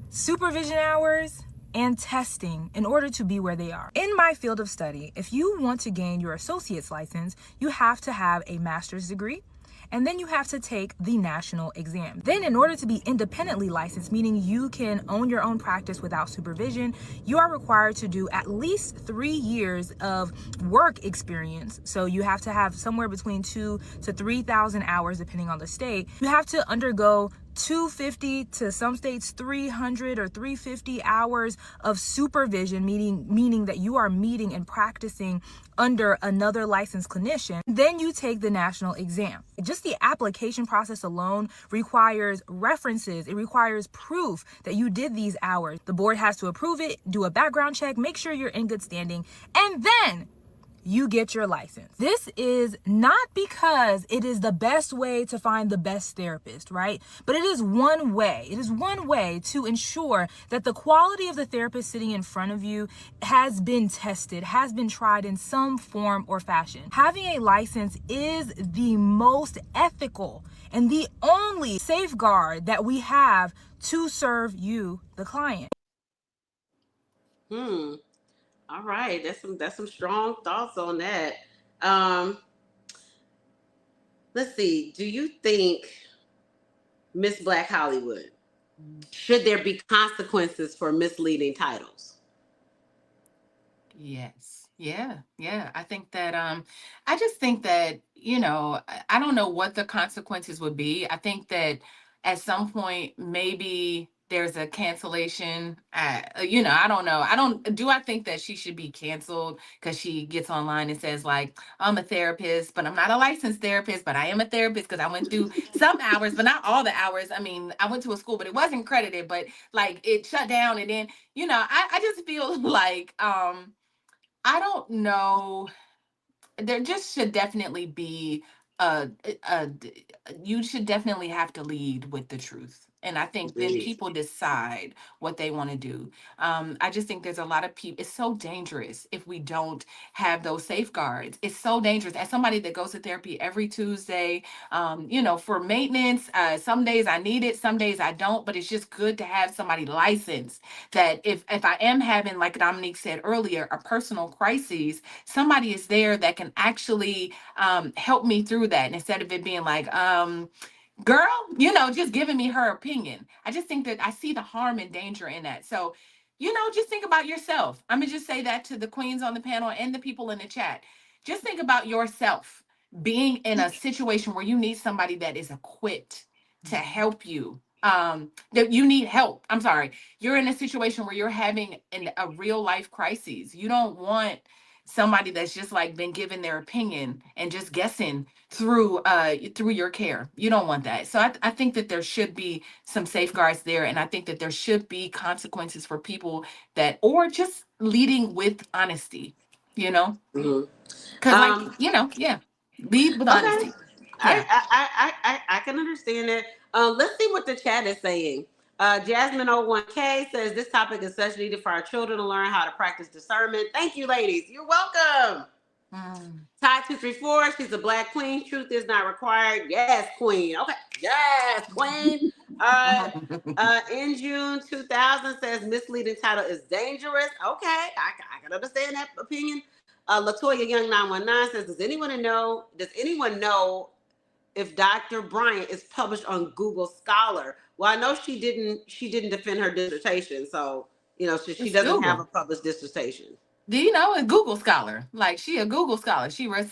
supervision hours, and testing in order to be where they are. In my field of study, if you want to gain your associate's license, you have to have a master's degree, and then you have to take the national exam. Then in order to be independently licensed, meaning you can own your own practice without supervision, you are required to do at least 3 years of work experience. So you have to have somewhere between 2,000 to 3,000 hours, depending on the state. You have to undergo 250 to some states 300 or 350 hours of supervision, meaning that you are meeting and practicing under another licensed clinician. Then you take the national exam. Just the application process alone requires references. It requires proof that you did these hours. The board has to approve it, do a background check, make sure you're in good standing, and then you get your license. This is not because it is the best way to find the best therapist, right? But it is one way. It is one way to ensure that the quality of the therapist sitting in front of you has been tested, has been tried in some form or fashion. Having a license is the most ethical and the only safeguard that we have to serve you, the client. All right, that's some strong thoughts on that. Let's see. Do you think, Miss Black Hollywood, should there be consequences for misleading titles? Yes. Yeah. I think that I just think that, I don't know what the consequences would be. I think that at some point maybe there's a cancellation. I don't know. I think that she should be canceled because she gets online and says, like, I'm a therapist, but I'm not a licensed therapist, but I am a therapist because I went through some hours, but not all the hours. I mean, I went to a school, but it wasn't credited, but like it shut down. And then, I just feel like, I don't know. There just should definitely be you should definitely have to lead with the truth. And I think then people decide what they want to do. I just think there's a lot of people. It's so dangerous if we don't have those safeguards. It's so dangerous. As somebody that goes to therapy every Tuesday, for maintenance, some days I need it, some days I don't. But it's just good to have somebody licensed that if I am having, like Dominique said earlier, a personal crisis, somebody is there that can actually help me through that. And instead of it being like, girl, just giving me her opinion. I just think that I see the harm and danger in that. So just think about yourself. I'm gonna just say that to the queens on the panel and the people in the chat. Just think about yourself being in a situation where you need somebody that is equipped to help you. That you need help. I'm sorry. You're in a situation where you're having a real life crisis. You don't want somebody that's just like been given their opinion and just guessing through your care. You don't want that. So I think that there should be some safeguards there, and I think that there should be consequences for people that, or just leading with honesty, because Um, yeah, lead with okay. honesty. Yeah. I can understand it. Let's see what the chat is saying. Jasmine01K says this topic is such needed for our children to learn how to practice discernment. Thank you, ladies. You're welcome. Ty234, she's a black queen. Truth is not required. Yes, queen. Okay. Yes, queen. In June 2000 says misleading title is dangerous. Okay, I can understand that opinion. Latoya Young 919 says, does anyone know if Dr. Bryant is published on Google Scholar? Well, I know she didn't defend her dissertation, so she doesn't Google. have a published dissertation. Do you know a Google Scholar? Like, she a Google Scholar. She read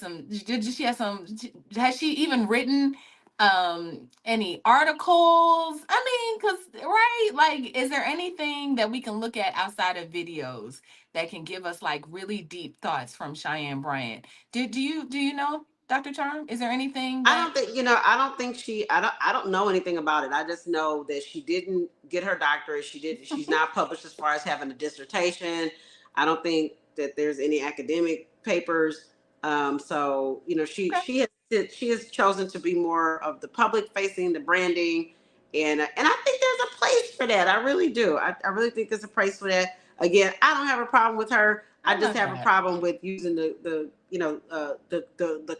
has she even written any articles? I mean, right? Like, is there anything that we can look at outside of videos that can give us like really deep thoughts from Cheyenne Bryant? Do you know, Dr. Charm? Is there anything that... I don't know anything about it. I just know that she didn't get her doctorate. She's not published as far as having a dissertation. I don't think that there's any academic papers. So she has chosen to be more of the public facing, the branding, and I think there's a place for that. I really do. I really think there's a place for that. Again, I don't have a problem with her. I just have a problem with using the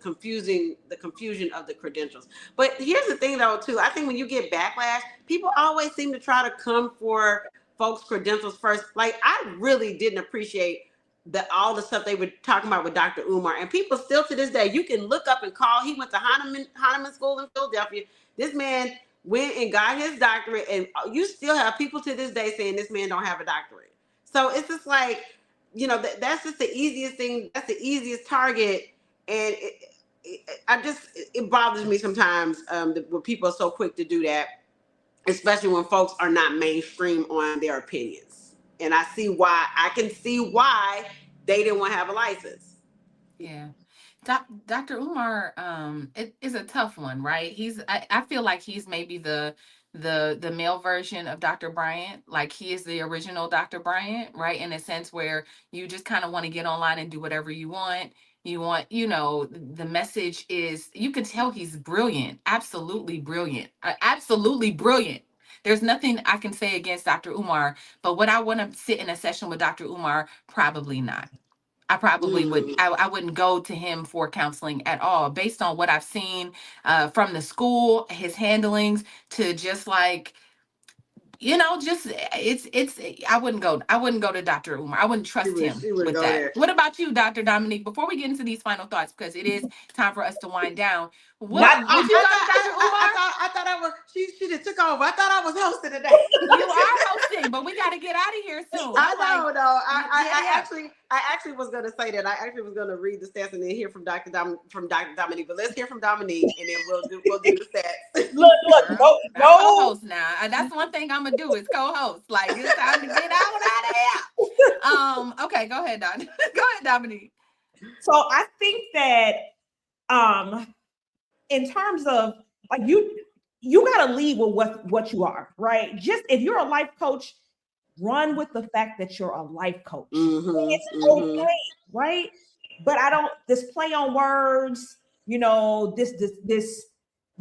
confusion of the credentials. But here's the thing, though, too. I think when you get backlash, people always seem to try to come for folks' credentials first. Like, I really didn't appreciate all the stuff they were talking about with Dr. Umar. And people still to this day, you can look up and call. He went to Hahnemann School in Philadelphia. This man went and got his doctorate, and you still have people to this day saying this man don't have a doctorate. So it's just like, that's just the easiest thing. That's the easiest target. And it bothers me sometimes when people are so quick to do that, especially when folks are not mainstream on their opinions. And I can see why they didn't want to have a license. Yeah. Dr. Umar, it is a tough one, right? I feel like he's maybe the male version of Dr. Bryant. Like, he is the original Dr. Bryant, right? In a sense where you just kind of want to get online and do whatever you want. The message is, you can tell he's brilliant, absolutely brilliant, absolutely brilliant. There's nothing I can say against Dr. Umar, but would I want to sit in a session with Dr. Umar? Probably not. I probably would. I wouldn't go to him for counseling at all, based on what I've seen from the school, his handlings, to just like, I wouldn't go to Dr. Umar. I wouldn't trust him with that. There. What about you, Dr. Dominique? Before we get into these final thoughts, because it is time for us to wind down. Would you go to Dr. Umar? I thought I was. She just took over. I thought I was hosting today. You are hosting, but we got to get out of here soon. I actually was going to say that. I actually was going to read the stats and then hear from Dr. Dominique. But let's hear from Dominique, and then we'll do the stats. Look, no. Co-host now. That's one thing I'm gonna do is co-host. Like, it's time to get out of here. Okay, go ahead, Don. Go ahead, Dominique. So I think that in terms of like you gotta lead with what you are, right? Just if you're a life coach, run with the fact that you're a life coach. It's okay, right? But this play on words, this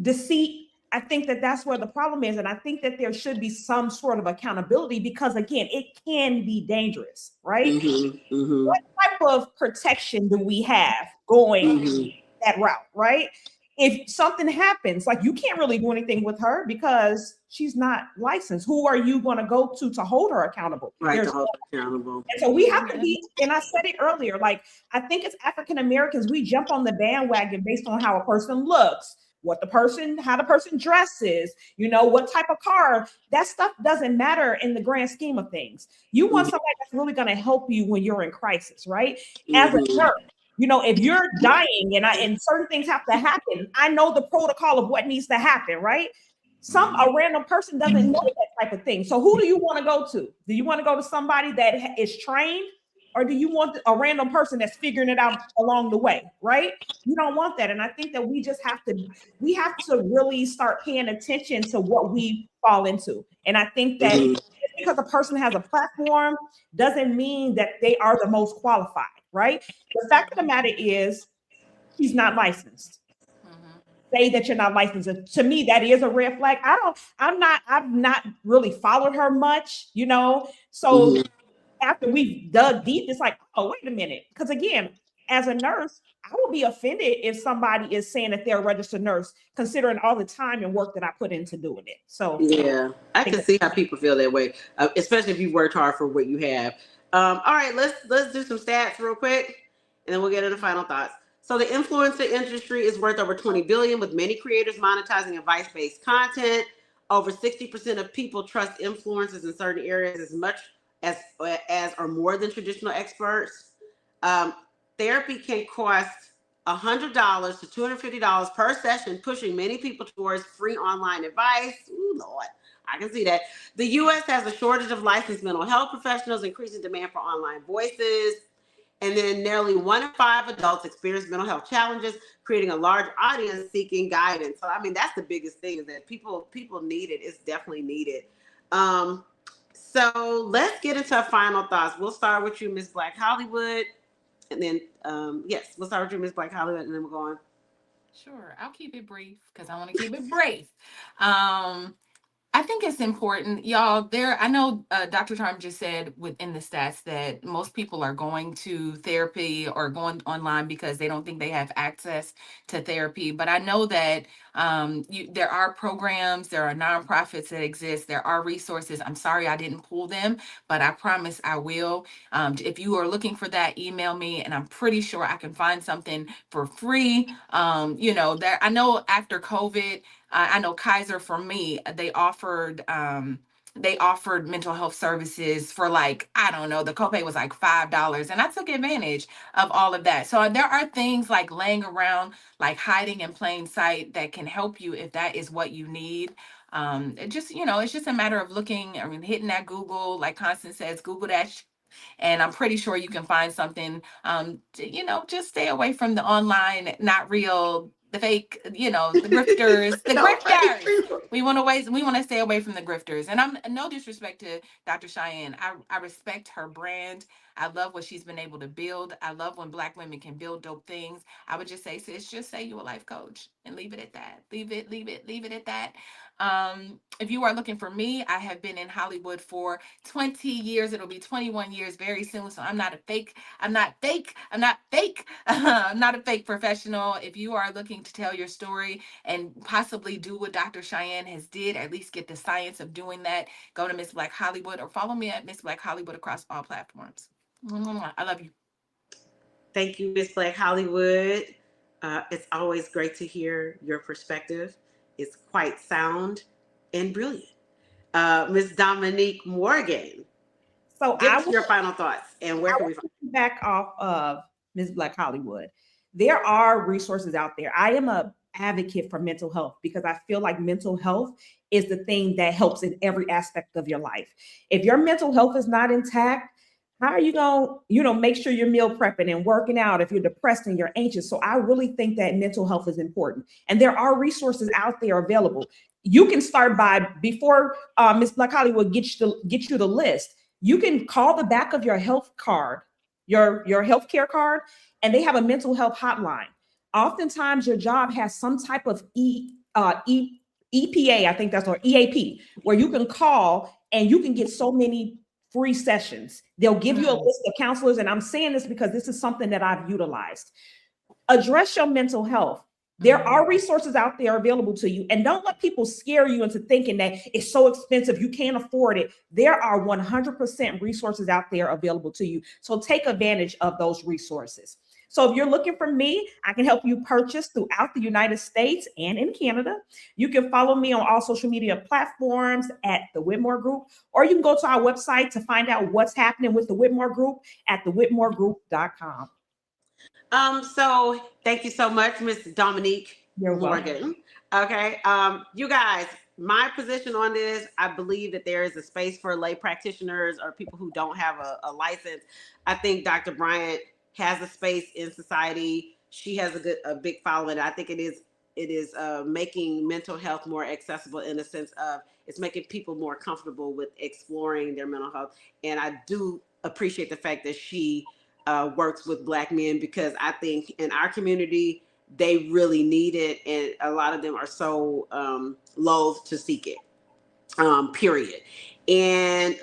deceit. I think that that's where the problem is. And I think that there should be some sort of accountability, because again, it can be dangerous, right? What type of protection do we have going that route, right? If something happens, like, you can't really do anything with her because she's not licensed. Who are you going to go to hold her accountable? Right, to hold her accountable. And so we have to be, and I said it earlier, like, I think as African Americans, we jump on the bandwagon based on how a person looks, how the person dresses, what type of car. That stuff doesn't matter in the grand scheme of things. You want somebody that's really going to help you when you're in crisis, right? As a nurse, if you're dying and certain things have to happen, I know the protocol of what needs to happen, right? A random person doesn't know that type of thing. So who do you want to go to? Do you want to go to somebody that is trained, or do you want a random person that's figuring it out along the way, right? You don't want that. And I think that we have to really start paying attention to what we fall into. And I think that just because a person has a platform doesn't mean that they are the most qualified, right? The fact of the matter is she's not licensed. Say that you're not licensed. And to me, that is a red flag. I've not really followed her much, So after we've dug deep, it's like, oh, wait a minute. Because again, as a nurse, I will be offended if somebody is saying that they're a registered nurse, considering all the time and work that I put into doing it. So yeah, I can see how people feel that way, especially if you've worked hard for what you have. All right, let's do some stats real quick, and then we'll get into final thoughts. So the influencer industry is worth over $20 billion, with many creators monetizing advice-based content. Over 60% of people trust influencers in certain areas as much as or more than traditional experts. Therapy can cost $100 to $250 per session, pushing many people towards free online advice. Ooh, Lord, I can see that. The U.S. has a shortage of licensed mental health professionals, increasing demand for online voices. And then nearly 1 in 5 adults experience mental health challenges, creating a large audience seeking guidance. So, I mean, that's the biggest thing, is that people need it. It's definitely needed. So let's get into our final thoughts. We'll start with you, Miss Black Hollywood. And then, yes, we'll start with you, Miss Black Hollywood, and then we'll go on. Sure. I'll keep it brief because I want to keep it brief. I think it's important, y'all. I know Dr. Charm just said within the stats that most people are going to therapy or going online because they don't think they have access to therapy. But I know that there are programs, there are nonprofits that exist, there are resources. I'm sorry I didn't pull them, but I promise I will. If you are looking for that, email me, and I'm pretty sure I can find something for free. I know after COVID, I know Kaiser, for me, they offered mental health services for like, I don't know, the copay was like $5, and I took advantage of all of that. So there are things like laying around, like hiding in plain sight, that can help you if that is what you need. It's just a matter of looking, hitting that Google, like Constance says, Google that and I'm pretty sure you can find something. Just stay away from the online, not real, the fake, the grifters, the grifters. We want to stay away from the grifters. And I'm no disrespect to Dr. Cheyenne. I respect her brand. I love what she's been able to build. I love when Black women can build dope things. I would just say, sis, just say you're a life coach and leave it at that. Leave it at that. If you are looking for me, I have been in Hollywood for 20 years. It'll be 21 years very soon. So I'm not fake. I'm not a fake professional. If you are looking to tell your story and possibly do what Dr. Cheyenne has did, at least get the science of doing that, go to Miss Black Hollywood or follow me at Miss Black Hollywood across all platforms. I love you. Thank you, Miss Black Hollywood. It's always great to hear your perspective. It's quite sound and brilliant. Miss Dominique Morgan. So give us your final thoughts, and where can we find you? Back off of Miss Black Hollywood. There are resources out there. I am an advocate for mental health because I feel like mental health is the thing that helps in every aspect of your life. If your mental health is not intact, how are you going to, make sure you're meal prepping and working out if you're depressed and you're anxious? So I really think that mental health is important. And there are resources out there available. You can start before Miss Black Hollywood gets you the list. You can call the back of your health card, your healthcare card, and they have a mental health hotline. Oftentimes your job has some type of EPA, I think that's, or EAP, where you can call and you can get so many free sessions. They'll give you a list of counselors. And I'm saying this because this is something that I've utilized. Address your mental health. There are resources out there available to you. And don't let people scare you into thinking that it's so expensive, you can't afford it. There are 100% resources out there available to you. So take advantage of those resources. So if you're looking for me, I can help you purchase throughout the United States and in Canada. You can follow me on all social media platforms at the Whitmore Group, or you can go to our website to find out what's happening with the Whitmore Group at thewhitmoregroup.com. So thank you so much, Miss Dominique You're Morgan. Okay. You guys, my position on this, I believe that there is a space for lay practitioners or people who don't have a license. I think Dr. Bryant has a space in society. She has a big following. I think it is making mental health more accessible in the sense of it's making people more comfortable with exploring their mental health. And I do appreciate the fact that she works with Black men, because I think in our community, they really need it. And a lot of them are so loath to seek it, period. And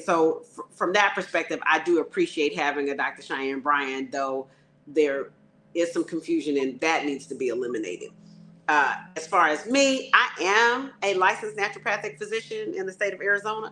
so from that perspective, I do appreciate having a Dr. Cheyenne Bryant, though there is some confusion and that needs to be eliminated. As far as me, I am a licensed naturopathic physician in the state of Arizona.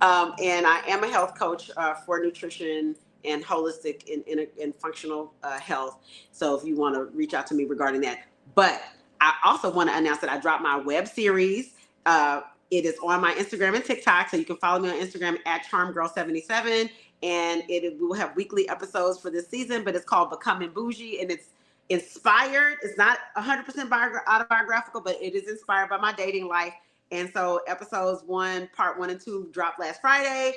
And I am a health coach for nutrition and holistic and functional health. So if you want to reach out to me regarding that. But I also want to announce that I dropped my web series. It is on my Instagram and TikTok. So you can follow me on Instagram at CharmGirl77. And we will have weekly episodes for this season, but it's called Becoming Bougie. And it's inspired. It's not 100% autobiographical, but it is inspired by my dating life. And so episodes part 1 and 2 dropped last Friday.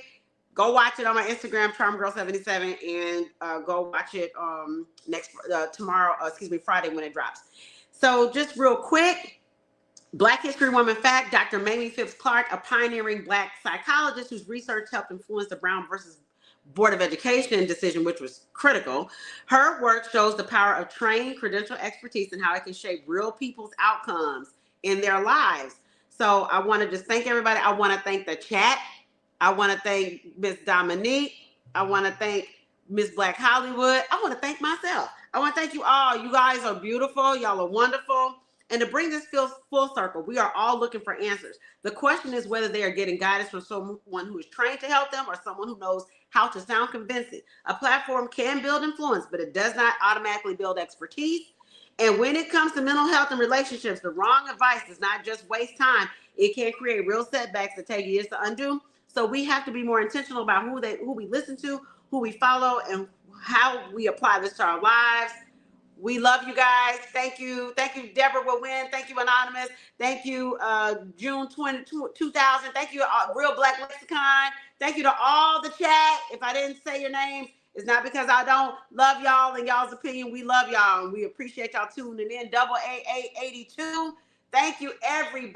Go watch it on my Instagram, CharmGirl77, and go watch it Friday when it drops. So just real quick, Black History Woman Fact, Dr. Mamie Phipps Clark, a pioneering Black psychologist whose research helped influence the Brown versus Board of Education decision, which was critical. Her work shows the power of trained credential expertise and how it can shape real people's outcomes in their lives. So I want to just thank everybody. I want to thank the chat. I want to thank Miss Dominique. I want to thank Miss Black Hollywood. I want to thank myself. I want to thank you all. You guys are beautiful. Y'all are wonderful. And to bring this full circle, we are all looking for answers. The question is whether they are getting guidance from someone who is trained to help them or someone who knows how to sound convincing. A platform can build influence, but it does not automatically build expertise. And when it comes to mental health and relationships, the wrong advice does not just waste time. It can create real setbacks that take years to undo. So we have to be more intentional about who we listen to, who we follow, and how we apply this to our lives. We love you guys. Thank you. Thank you, Deborah Win. Thank you, Anonymous. Thank you, June 2000. Thank you, Real Black Lexicon. Thank you to all the chat. If I didn't say your names, it's not because I don't love y'all and y'all's opinion. We love y'all and we appreciate y'all tuning in. Double A882. Thank you, everybody.